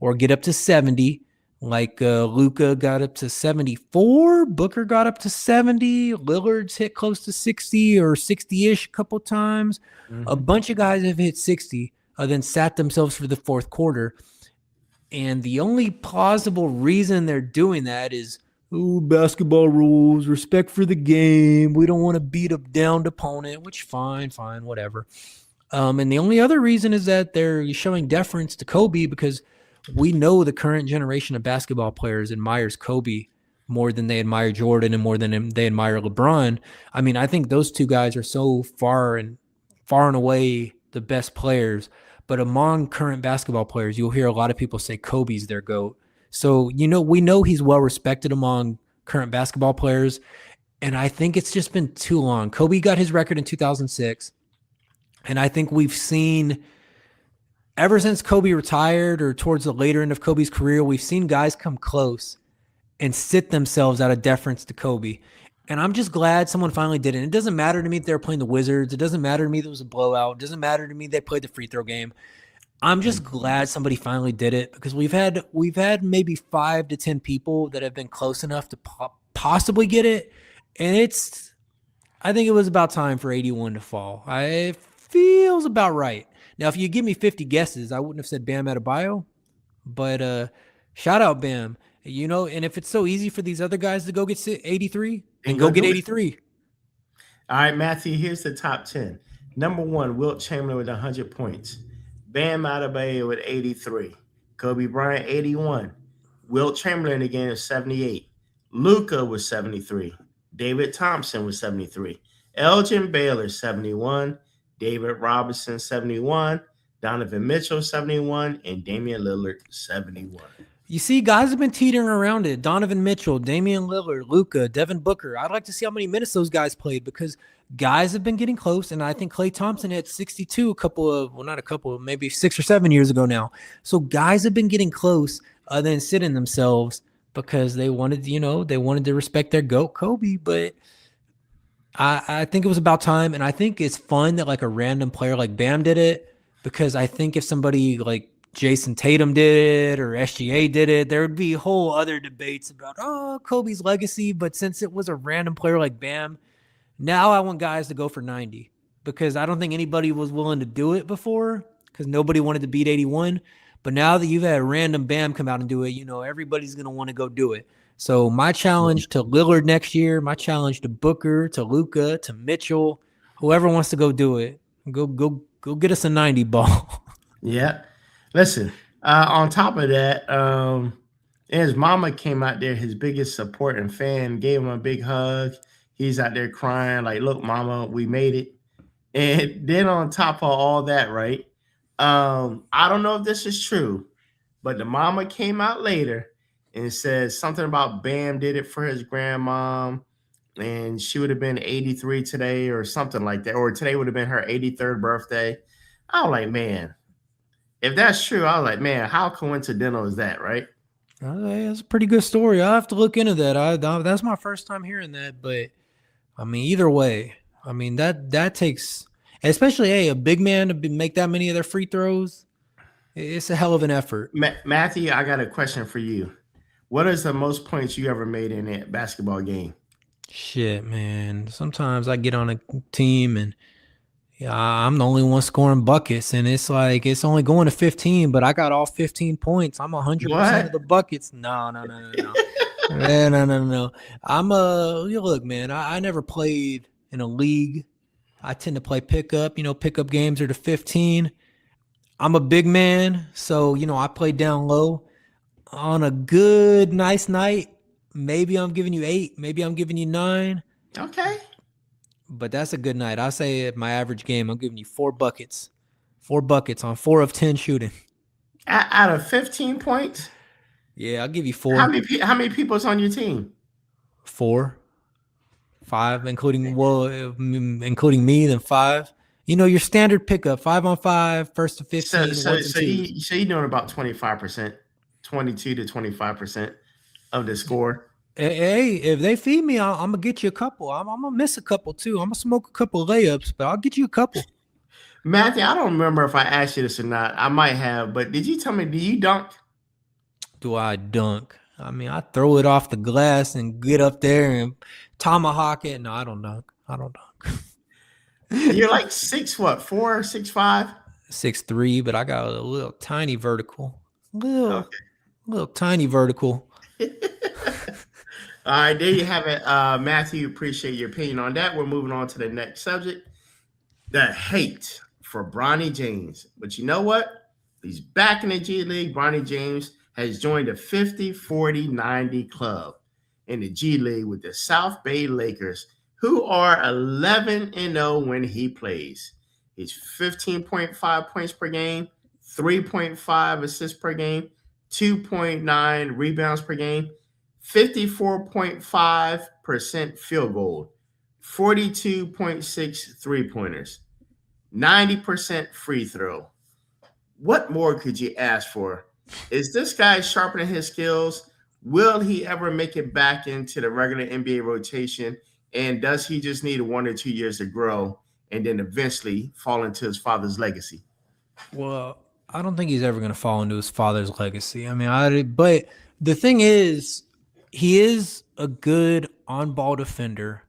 or get up to 70. Like Luka got up to 74, Booker got up to 70, Lillard's hit close to 60 or 60-ish a couple times. Mm-hmm. A bunch of guys have hit 60, then sat themselves for the fourth quarter. And the only plausible reason they're doing that is, basketball rules, respect for the game. We don't want to beat a downed opponent, which fine, whatever. And the only other reason is that they're showing deference to Kobe because we know the current generation of basketball players admires Kobe more than they admire Jordan and more than they admire LeBron. I mean, I think those two guys are so far and away the best players. But among current basketball players, you'll hear a lot of people say Kobe's their GOAT. So, we know he's well respected among current basketball players. And I think it's just been too long. Kobe got his record in 2006. And I think we've seen, ever since Kobe retired or towards the later end of Kobe's career, we've seen guys come close and sit themselves out of deference to Kobe. And I'm just glad someone finally did it. And it doesn't matter to me if they were playing the Wizards. It doesn't matter to me if it was a blowout. It doesn't matter to me they played the free throw game. I'm just glad somebody finally did it because we've had maybe 5 to 10 people that have been close enough to possibly get it. And I think it was about time for 81 to fall. It feels about right. Now, if you give me 50 guesses, I wouldn't have said Bam Adebayo, but shout out Bam. And if it's so easy for these other guys to go get 83, and go get 83. All right, Matthew, here's the top 10. Number 1, Wilt Chamberlain with 100 points. Bam Adebayo with 83. Kobe Bryant, 81. Wilt Chamberlain again is 78. Luka was 73. David Thompson was 73. Elgin Baylor, 71. David Robinson, 71. Donovan Mitchell, 71. And Damian Lillard, 71. You see, guys have been teetering around it. Donovan Mitchell, Damian Lillard, Luka, Devin Booker. I'd like to see how many minutes those guys played because guys have been getting close. And I think Klay Thompson had 62 maybe 6 or 7 years ago now. So guys have been getting close, then sitting themselves because they wanted, to respect their GOAT, Kobe. But I think it was about time. And I think it's fun that like a random player like Bam did it because I think if somebody like Jason Tatum did it or SGA did it, there would be whole other debates about, Kobe's legacy. But since it was a random player like Bam, now I want guys to go for 90 because I don't think anybody was willing to do it before because nobody wanted to beat 81. But now that you've had random Bam come out and do it, everybody's going to want to go do it. So my challenge to Lillard next year, my challenge to Booker, to Luka, to Mitchell, whoever wants to go do it, go get us a 90 ball. Yeah. Listen, on top of that, his mama came out there, his biggest support and fan, gave him a big hug. He's out there crying like, look, mama, we made it. And then on top of all that, right, I don't know if this is true, but the mama came out later and said something about Bam did it for his grandmom, and she would have been 83 today or something like that, or today would have been her 83rd birthday. I was like, man, if that's true, I was like, man, how coincidental is that, right? That's a pretty good story. I'll have to look into that. That's my first time hearing that, but I mean, either way, I mean that takes, especially a big man to make that many of their free throws. It's a hell of an effort. Matthew, I got a question for you. What is the most points you ever made in a basketball game? Shit, man. Sometimes I get on a team and Yeah, I'm the only one scoring buckets, and it's like it's only going to 15, but I got all 15 points. I'm 100% of What? the buckets. No, no, no, no, no. No, no, no, no. I'm look, man, I never played in a league. I tend to play pickup. Pickup games are to 15. I'm a big man, so I play down low. On a good, nice night, maybe I'm giving you 8, maybe I'm giving you 9, Okay. but that's a good night. I say at my average game, I'm giving you 4 buckets. 4 buckets on 4 of 10 shooting. Out of 15 points, Yeah, I'll give you how 4. many people's on your team? 4, 5, including me, then 5. Your standard pickup, 5-on-5, first to So 15, so ones and so twos. you doing about 25%, 22 to 25% of the score. Hey, if they feed me, I'm gonna get you a couple. I'm gonna miss a couple too. I'm gonna smoke a couple of layups, but I'll get you a couple. Matthew, I don't remember if I asked you this or not. I might have, but did you tell me, do you dunk? Do I dunk? I mean, I throw it off the glass and get up there and tomahawk it. No, I don't dunk. I don't dunk. You're like 6, what, 4, 6'5"? 6'3", but I got a little tiny vertical. Little, Okay. little tiny vertical. All right, there you have it. Matthew, appreciate your opinion on that. We're moving on to the next subject. The hate for Bronny James. But you know what? He's back in the G League. Bronny James has joined the 50-40-90 club in the G League with the South Bay Lakers, who are 11-0 when he plays. He's 15.5 points per game, 3.5 assists per game, 2.9 rebounds per game, 54.5% field goal, 42.6 three-pointers, 90% free throw. What more could you ask for? Is this guy sharpening his skills? Will he ever make it back into the regular NBA rotation? And does he just need 1 or 2 years to grow and then eventually fall into his father's legacy? Well, I don't think he's ever going to fall into his father's legacy. I mean, but the thing is, he is a good on-ball defender.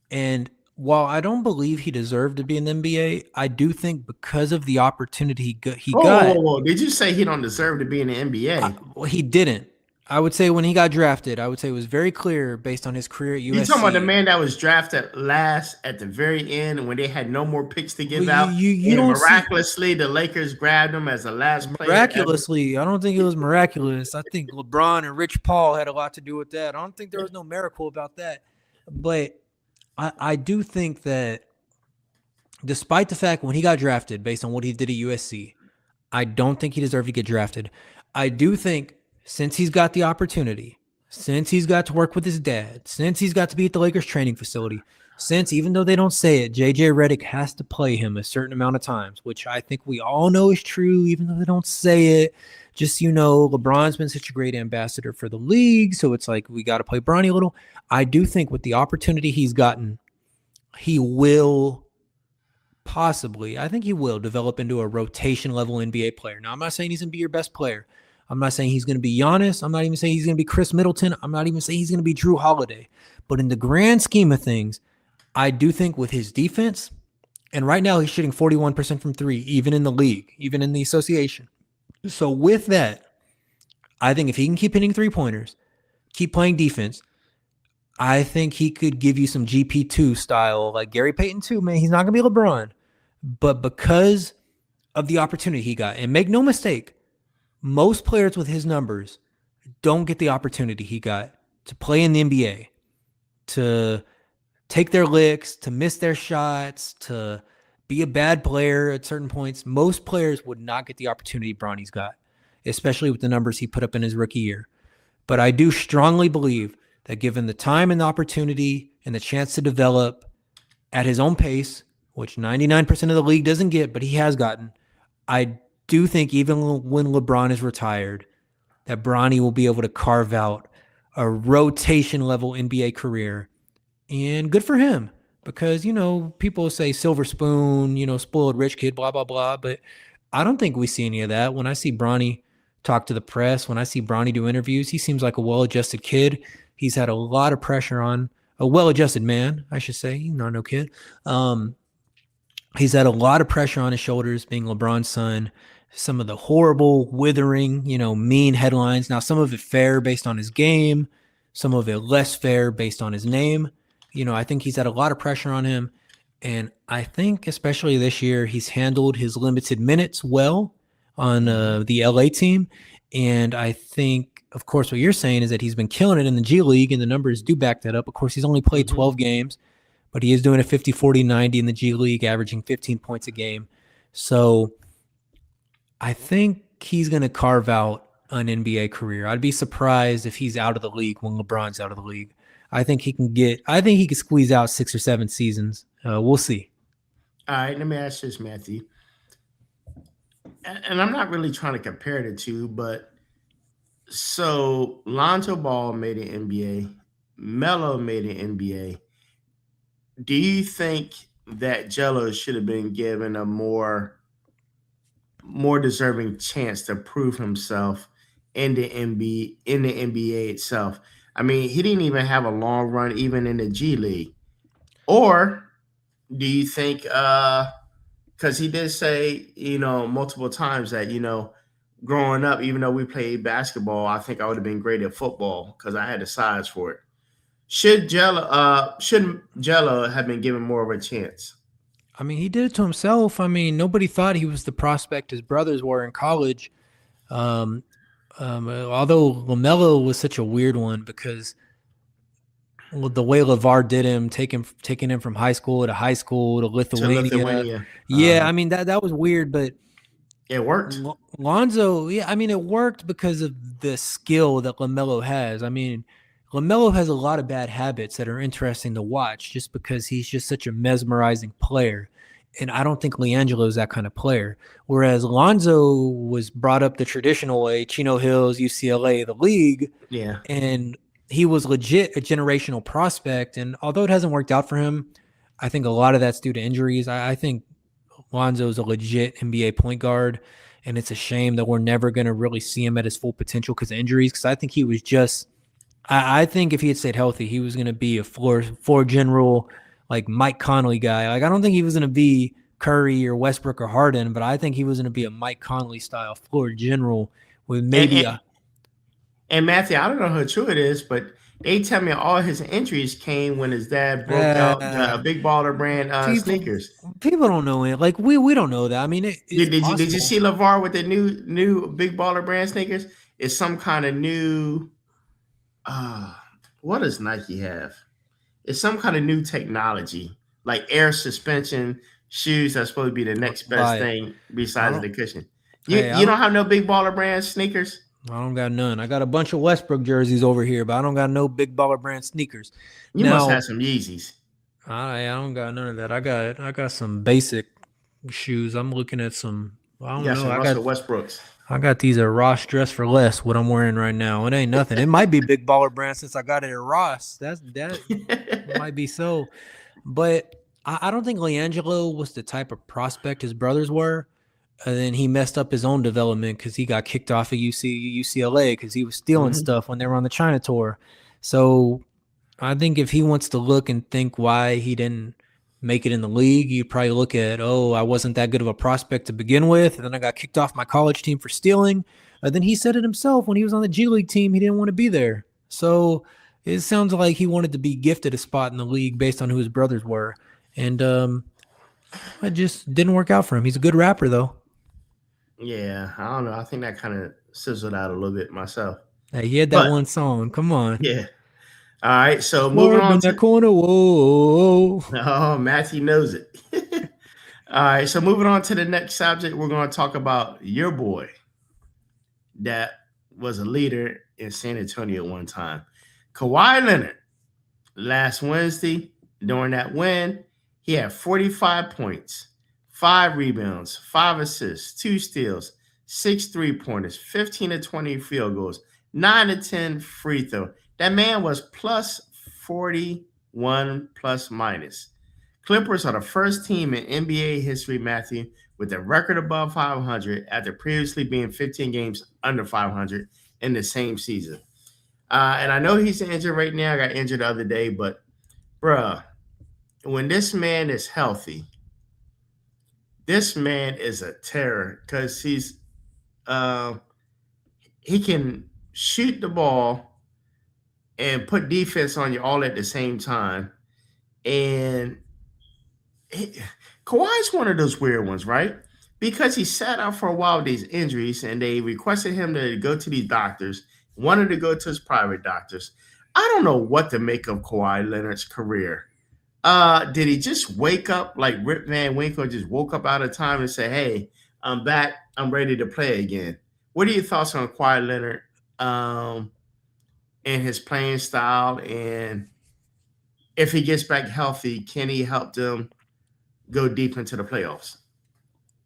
And while I don't believe he deserved to be in the NBA, I do think because of the opportunity he got. Whoa. Did you say he don't deserve to be in the NBA? Well, he didn't. I would say when he got drafted, I would say it was very clear based on his career at USC. You talking about the man that was drafted last at the very end when they had no more picks to give Well, out, you and don't miraculously the Lakers grabbed him as the last player ever? miraculously. I don't think it was miraculous. I think LeBron and Rich Paul had a lot to do with that. I don't think there was no miracle about that. But I do think that despite the fact when he got drafted, based on what he did at USC, I don't think he deserved to get drafted. I do think since he's got the opportunity, since he's got to work with his dad, since he's got to be at the Lakers training facility, since even though they don't say it, JJ Redick has to play him a certain amount of times, which I think we all know is true, even though they don't say it. Just, LeBron's been such a great ambassador for the league, so it's like we got to play Bronny a little. I do think with the opportunity he's gotten, he will I think he will develop into a rotation level NBA player. Now, I'm not saying he's going to be your best player. I'm not saying he's going to be Giannis. I'm not even saying he's going to be Chris Middleton. I'm not even saying he's going to be Drew Holiday. But in the grand scheme of things, I do think with his defense, and right now he's shooting 41% from 3, even in the league, even in the association. So with that, I think if he can keep hitting 3-pointers, keep playing defense, I think he could give you some GP2 style, like Gary Payton 2, man. He's not going to be LeBron. But because of the opportunity he got, and make no mistake, most players with his numbers don't get the opportunity he got to play in the NBA, to take their licks, to miss their shots, to be a bad player at certain points. Most players would not get the opportunity Bronny's got, especially with the numbers he put up in his rookie year. But I do strongly believe that given the time and the opportunity and the chance to develop at his own pace, which 99% of the league doesn't get, but he has gotten, I do think even when LeBron is retired, that Bronny will be able to carve out a rotation level NBA career. And good for him, because, people say silver spoon, spoiled rich kid, blah, blah, blah. But I don't think we see any of that. When I see Bronny talk to the press, when I see Bronny do interviews, he seems like a well-adjusted kid. He's had a lot of pressure on a well-adjusted man, I should say. He's not no kid. He's had a lot of pressure on his shoulders being LeBron's son. Some of the horrible, withering, mean headlines. Now, some of it fair based on his game, some of it less fair based on his name. I think he's had a lot of pressure on him. And I think, especially this year, he's handled his limited minutes well on the LA team. And I think, of course, what you're saying is that he's been killing it in the G League, and the numbers do back that up. Of course, he's only played 12 games, but he is doing a 50, 40, 90 in the G League, averaging 15 points a game. So I think he's going to carve out an NBA career. I'd be surprised if he's out of the league when LeBron's out of the league. I think he can squeeze out 6 or 7 seasons. We'll see. All right, let me ask this, Matthew. And I'm not really trying to compare the two, but so Lonzo Ball made an NBA, Melo made an NBA. Do you think that Jello should have been given a more deserving chance to prove himself in the NBA itself? I mean, he didn't even have a long run even in the G League. Or do you think because he did say, multiple times that, growing up, even though we played basketball, I think I would have been great at football because I had the size for it. Shouldn't Jello have been given more of a chance? I mean, he did it to himself. I mean, nobody thought he was the prospect his brothers were in college. Although LaMelo was such a weird one because the way LeVar did him, taking him from high school to Lithuania. Yeah, I mean that was weird, but it worked. Lonzo, yeah, I mean it worked because of the skill that LaMelo has. I mean, LaMelo has a lot of bad habits that are interesting to watch just because he's just such a mesmerizing player. And I don't think LiAngelo is that kind of player. Whereas Lonzo was brought up the traditional way, Chino Hills, UCLA, the league. Yeah. And he was legit a generational prospect. And although it hasn't worked out for him, I think a lot of that's due to injuries. I think Lonzo is a legit NBA point guard. And it's a shame that we're never going to really see him at his full potential because of injuries. Because I think he was just – I think if he had stayed healthy, he was going to be a floor general – like Mike Conley guy. Like I don't think he was going to be Curry or Westbrook or Harden, but I think he was going to be a Mike Conley style floor general with maybe And Matthew, I don't know how true it is, but they tell me all his injuries came when his dad broke out the Big Baller brand sneakers. People don't know it. Like we don't know that. I mean, did you see LeVar with the new Big Baller brand sneakers? It's some kind of new. What does Nike have? It's some kind of new technology, like air suspension shoes that's supposed to be the next best thing besides the cushion. You don't have no Big Baller brand sneakers? I don't got none. I got a bunch of Westbrook jerseys over here, but I don't got no Big Baller brand sneakers. You must have some Yeezys. I don't got none of that. I got some basic shoes. I'm looking at some. I don't know. I got Westbrooks. I got these at Ross Dress for Less. What I'm wearing right now, it ain't nothing. It might be Big Baller brand since I got it at Ross. That might be so, but I don't think LiAngelo was the type of prospect his brothers were. And then he messed up his own development because he got kicked off of UCLA because he was stealing stuff when they were on the China tour. So I think if he wants to look and think why he didn't make it in the league, you'd probably look at, I wasn't that good of a prospect to begin with. And then I got kicked off my college team for stealing. And then he said it himself when he was on the G League team, he didn't want to be there. So it sounds like he wanted to be gifted a spot in the league based on who his brothers were. And it just didn't work out for him. He's a good rapper, though. Yeah, I don't know. I think that kind of sizzled out a little bit myself. Hey, he had that one song. Come on. Yeah. All right, so moving on to that corner. Whoa. Oh, Matthew knows it. All right, so moving on to the next subject, we're going to talk about your boy that was a leader in San Antonio at one time, Kawhi Leonard. Last Wednesday, during that win, he had 45 points, 5 rebounds, 5 assists, 2 steals, 6 3-pointers, 15 to 20 field goals, 9 to 10 free throw. That man was plus 41 plus minus. Clippers are the first team in NBA history, Matthew, with a record above 500 after previously being 15 games under 500 in the same season. And I know he's injured right now. I got injured the other day, but bruh, when this man is healthy, This man is a terror because uh, he can shoot the ball and put defense on you all at the same time. And he, Kawhi's one of those weird ones, right? Because he sat out for a while with these injuries, and they requested him to go to these doctors, wanted to go to his private doctors. I don't know what to make of Kawhi Leonard's career. Did he just wake up like Rip Van Winkle just woke up out of time and say, "Hey, I'm back. I'm ready to play again"? What are your thoughts on Kawhi Leonard and his playing style? And if he gets back healthy, can he help them go deep into the playoffs?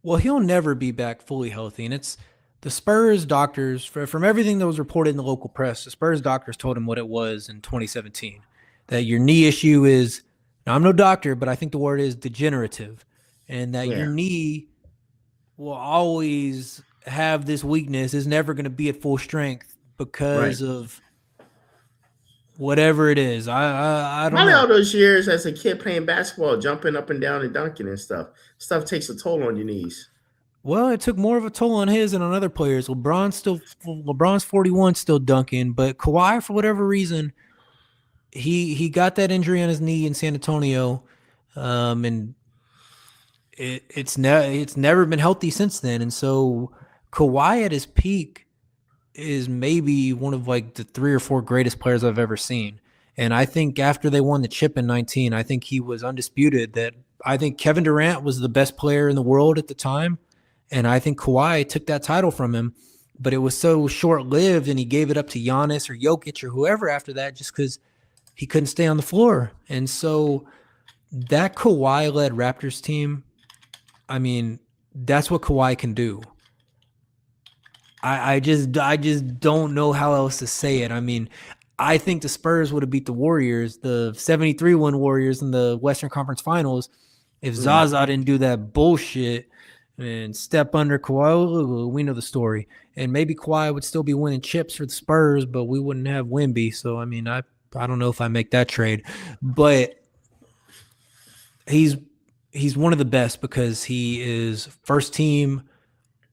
Well, he'll never be back fully healthy. And it's the Spurs doctors, from everything that was reported in the local press, the Spurs doctors told him what it was in 2017, that your knee issue is, now I'm no doctor, but I think the word is degenerative, and that your Yeah. knee will always have this weakness, is never going to be at full strength Right. because of whatever it is. I don't Probably all know. those years as a kid playing basketball, jumping up and down and dunking and stuff. Stuff takes a toll on your knees. Well, it took more of a toll on his than on other players. LeBron's 41 still dunking, but Kawhi, for whatever reason, he got that injury on his knee in San Antonio, and it's never been healthy since then. And so Kawhi at his peak is maybe one of like the 3 or 4 greatest players I've ever seen. And I think after they won the chip in 19, I think he was undisputed. That I think Kevin Durant was the best player in the world at the time, and I think Kawhi took that title from him. But it was so short lived, and he gave it up to Giannis or Jokic or whoever after that, just because he couldn't stay on the floor. And so that Kawhi led Raptors team, I mean, that's what Kawhi can do. I just don't know how else to say it. I mean, I think the Spurs would have beat the Warriors, the 73-1 Warriors in the Western Conference Finals, if Mm. Zaza didn't do that bullshit and step under Kawhi. We know the story. And maybe Kawhi would still be winning chips for the Spurs, but we wouldn't have Wemby. So I mean, I don't know if I make that trade. But he's one of the best because he is first team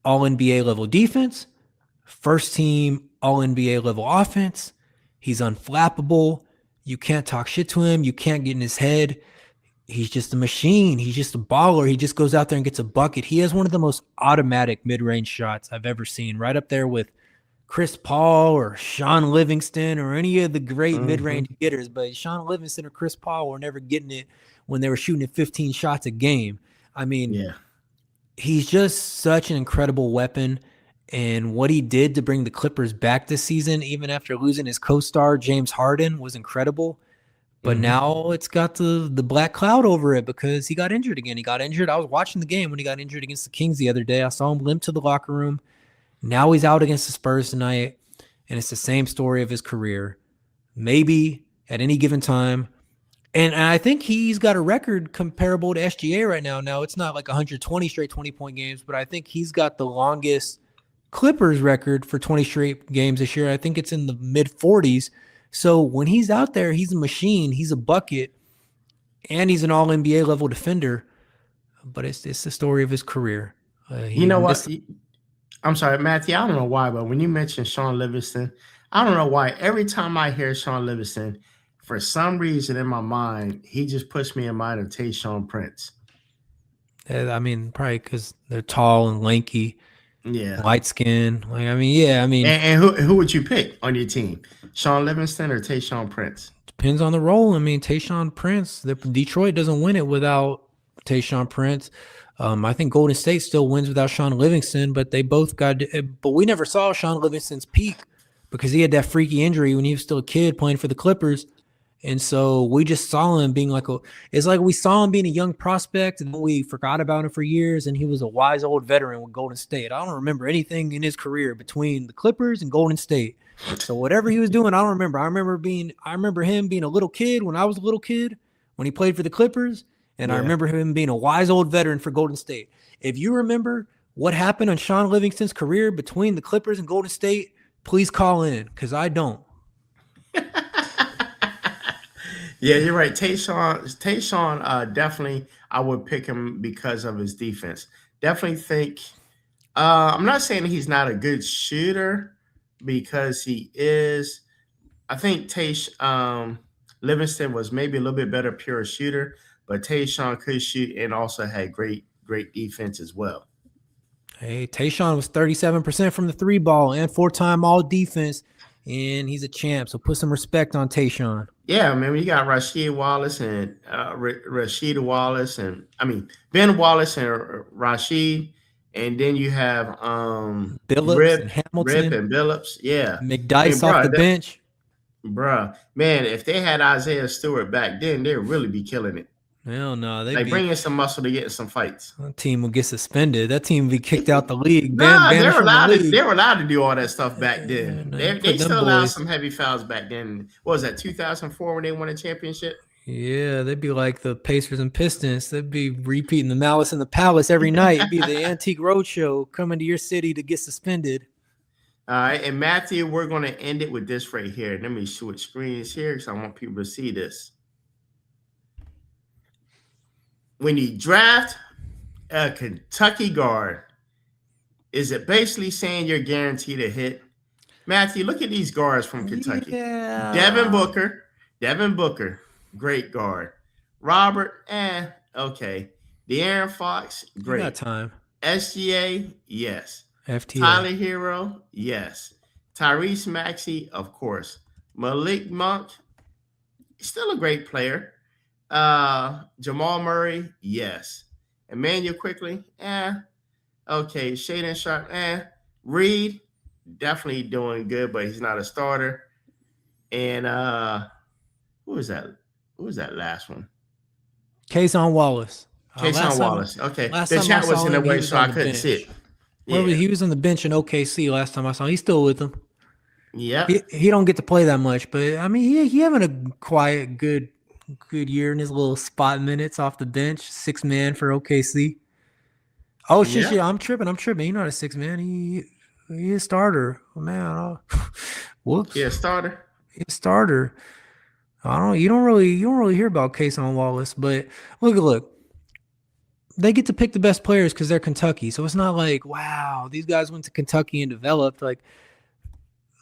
all NBA level defense, first team all NBA level offense. He's unflappable. You can't talk shit to him. You can't get in his head. He's just a machine. He's just a baller. He just goes out there and gets a bucket. He has one of the most automatic mid-range shots I've ever seen, right up there with Chris Paul or Sean Livingston or any of the great mid-range Hmm. getters. But Sean Livingston or Chris Paul were never getting it when they were shooting at 15 shots a game. I mean, Yeah. he's just such an incredible weapon. And what he did to bring the Clippers back this season, even after losing his co-star James Harden, was incredible. But Hmm. now it's got the black cloud over it because he got injured again. He got injured. I was watching the game when he got injured against the Kings the other day. I saw him limp to the locker room. Now he's out against the Spurs tonight, and it's the same story of his career. Maybe at any given time. And I think he's got a record comparable to SGA right now. Now, it's not like 120 straight 20-point games, but I think he's got the longest Clippers record for 20 straight games this year. I think it's in the mid 40s. So when he's out there, he's a machine. He's a bucket, and he's an all NBA level defender. But it's the story of his career. You He know what? missed. I'm sorry, Matthew. I don't know why, but when you mention Sean Livingston, I don't know why. Every time I hear Sean Livingston, for some reason in my mind, he just puts me in mind of Tayshaun Prince. I mean, probably because they're tall and lanky, Yeah. light skin. Like, I mean, yeah. I mean, And who would you pick on your team? Sean Livingston or Tayshaun Prince? depends on the role. I mean, Tayshaun Prince, Detroit doesn't win it without Tayshaun Prince. I think Golden State still wins without Sean Livingston, but they both got. But we never saw Sean Livingston's peak because he had that freaky injury when he was still a kid playing for the Clippers, and so we just saw him being like a. It's like we saw him being a young prospect, and then we forgot about him for years, and he was a wise old veteran with Golden State. I don't remember anything in his career between the Clippers and Golden State. So whatever he was doing, I don't remember. I remember him being a little kid when I was a little kid when he played for the Clippers, and I Yeah. remember him being a wise old veteran for Golden State. If you remember what happened on Sean Livingston's career between the Clippers and Golden State, please call in because I don't. Yeah, you're right. Tayshaun definitely. I would pick him because of his defense. Definitely think. I'm not saying he's not a good shooter because he is. I think Livingston was maybe a little bit better pure shooter, but Tayshaun could shoot and also had great defense as well. Hey, Tayshaun was 37% from the 3 ball and 4-time all defense, and he's a champ. So put some respect on Tayshaun. Yeah, I mean, you got Rasheed Wallace and Rasheed Wallace, and I mean Ben Wallace and Rasheed, and then you have Billups and Rip Hamilton, and Billups. Yeah, I mean, McDyess off the bench. Man, if they had Isaiah Stewart back then, they'd really be killing it. Hell no, Like bringing some muscle to get in some fights. That team will get suspended. That team will be kicked out the league. They were allowed to do all that stuff back then. They still allowed some heavy fouls back then. What was that, 2004 when they won a championship? Yeah, they'd be like the Pacers and Pistons. They'd be repeating the Malice in the Palace every night. It'd be the Antique Roadshow coming to your city to get suspended. All right, and Matthew, we're going to end it with this right here. Let me switch screens here because I want people to see this. When you draft a Kentucky guard, is it basically saying you're guaranteed a hit? Matthew, look at these guards from Kentucky. Yeah. Devin Booker, great guard. Robert, okay. De'Aaron Fox, great. You got time. SGA, yes. FTA. Tyler Hero, yes. Tyrese Maxey, of course. Malik Monk, still a great player. Jamal Murray, yes. Emmanuel Quickly, okay. Shaden Sharp, Reed, definitely doing good, but he's not a starter. And who was that? Who was that last one? Kason Wallace. Wallace. Okay. The chat was in the way, so I couldn't see it. Yeah. He was on the bench in OKC last time I saw him. He's still with them. Yeah. He don't get to play that much, but I mean, he having a quiet, good year in his little spot minutes off the bench. 6-man for OKC. Oh shit! I'm tripping. He's not a 6-man. He a starter. Oh, man. Whoops. Yeah, starter. He's a starter. I don't know. You don't really hear about Kason Wallace, but look. They get to pick the best players because they're Kentucky. So it's not like, wow, these guys went to Kentucky and developed. Like,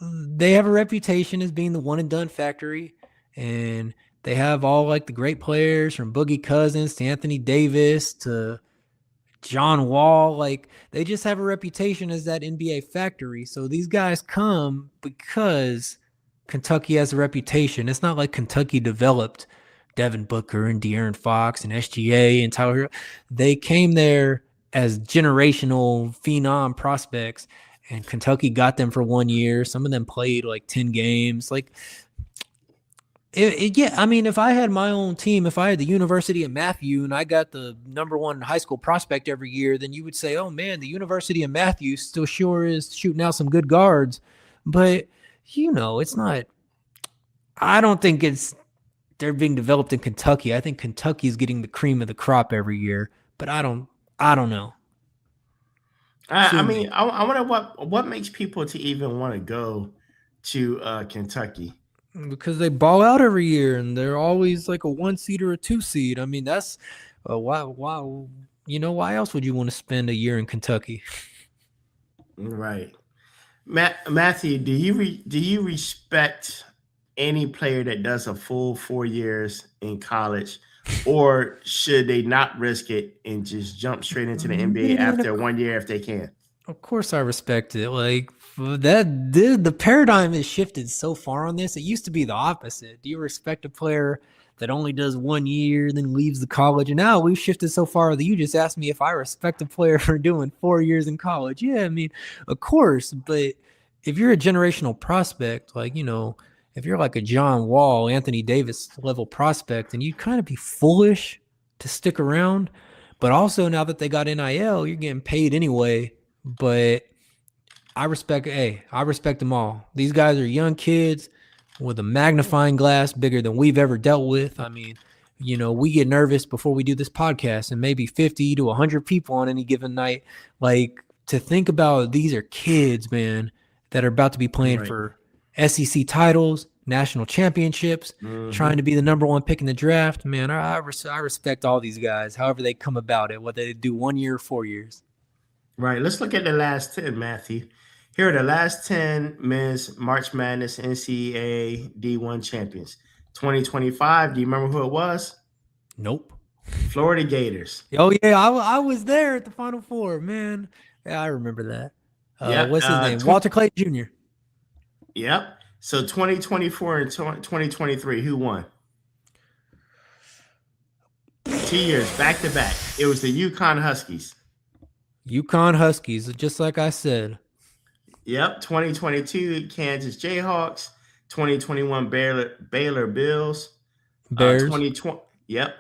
they have a reputation as being the one and done factory, and they have all like the great players from Boogie Cousins to Anthony Davis to John Wall. Like, they just have a reputation as that NBA factory. So these guys come because Kentucky has a reputation. It's not like Kentucky developed Devin Booker and De'Aaron Fox and SGA and Tyler Hero. They came there as generational phenom prospects, and Kentucky got them for 1 year. Some of them played like 10 games. Like, yeah, I mean, if I had my own team, if I had the University of Matthew and I got the #1 high school prospect every year, then you would say, oh man, the University of Matthew still sure is shooting out some good guards. But, it's not, I don't think they're being developed in Kentucky. I think Kentucky is getting the cream of the crop every year, but I don't know. I mean, I wonder what makes people to even want to go to Kentucky. Because they ball out every year and they're always like a 1 seed or a 2 seed. I mean, that's why why else would you want to spend a year in Kentucky? Right. Matthew, do you respect any player that does a full 4 years in college, or should they not risk it and just jump straight into the NBA after 1 year if they can? Of course I respect it. Like, the paradigm has shifted so far on this. It used to be the opposite. Do you respect a player that only does 1 year, then leaves the college? And now we've shifted so far that you just asked me if I respect a player for doing 4 years in college. Yeah, I mean, of course. But if you're a generational prospect, like, if you're like a John Wall, Anthony Davis level prospect, then you'd kind of be foolish to stick around. But also, now that they got NIL, you're getting paid anyway. But I respect them all. These guys are young kids with a magnifying glass bigger than we've ever dealt with. I mean, we get nervous before we do this podcast, and maybe 50 to 100 people on any given night. Like, to think about, these are kids, man, that are about to be playing for SEC titles, national championships, trying to be the number one pick in the draft. Man, I respect all these guys, however they come about it, whether they do 1 year or 4 years. Right. Let's look at the last 10, Matthew. Here are the last 10 men's March Madness NCAA D1 champions. 2025, do you remember who it was? Nope. Florida Gators. Oh, yeah, I was there at the Final Four, man. Yeah, I remember that. Yep. What's his name? Walter Clayton Jr. Yep. So 2024 and 2023, who won? 2 years back to back. It was the UConn Huskies. UConn Huskies, just like I said. Yep. 2022 Kansas Jayhawks. 2021 Baylor Bills. Bears. 2020. Yep.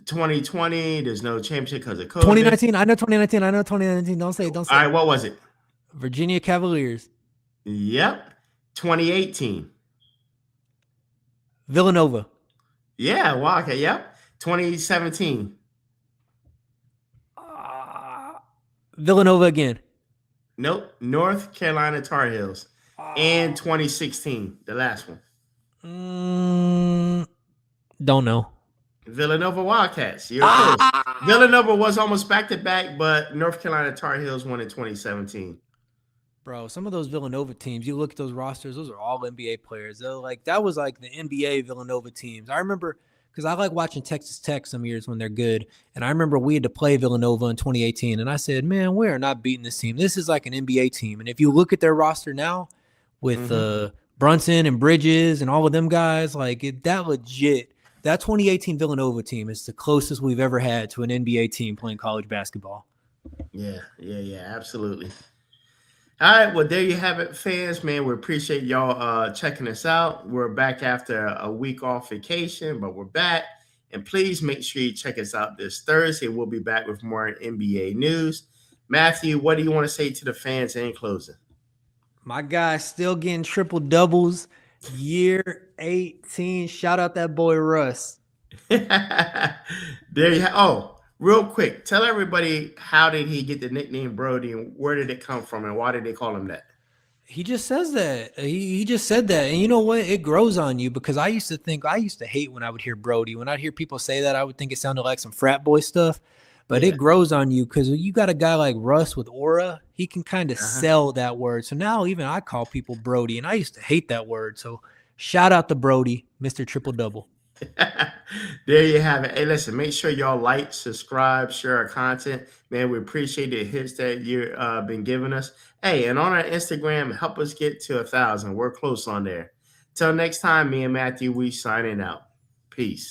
2020. There's no championship because of COVID. 2019. I know 2019. Don't say. All right. What was it? Virginia Cavaliers. Yep. 2018. Villanova. Yeah. Wow. Okay. Yep. 2017. Villanova again. Nope. North Carolina Tar Heels. And 2016, the last one. Don't know. Villanova Wildcats. You're close. Villanova was almost back to back, but North Carolina Tar Heels won in 2017. Bro, some of those Villanova teams, you look at those rosters, those are all NBA players. That was like the NBA Villanova teams. I remember because I like watching Texas Tech some years when they're good. And I remember we had to play Villanova in 2018. And I said, man, we are not beating this team. This is like an NBA team. And if you look at their roster now with Brunson and Bridges and all of them guys, like that 2018 Villanova team is the closest we've ever had to an NBA team playing college basketball. Yeah, absolutely. All right, well, there you have it, fans, man. We appreciate y'all checking us out. We're back after a week off vacation, but we're back. And please make sure you check us out this Thursday. We'll be back with more NBA news. Matthew, what do you want to say to the fans in closing? My guy's still getting triple doubles. Year 18. Shout out that boy Russ. There you have. Oh, real quick, tell everybody how did he get the nickname Brody and where did it come from and why did they call him that? He just says that. He just said that. And you know what? It grows on you because I used to hate when I would hear Brody. When I'd hear people say that, I would think it sounded like some frat boy stuff. But it grows on you because you got a guy like Russ with aura. He can kind of sell that word. So now even I call people Brody, and I used to hate that word. So shout out to Brody, Mr. Triple Double. There you have it. Hey, listen, make sure y'all like, subscribe, share our content. Man, we appreciate the hits that you've been giving us. Hey, and on our Instagram, help us get to 1,000. We're close on there. Till next time, me and Matthew, we signing out. Peace.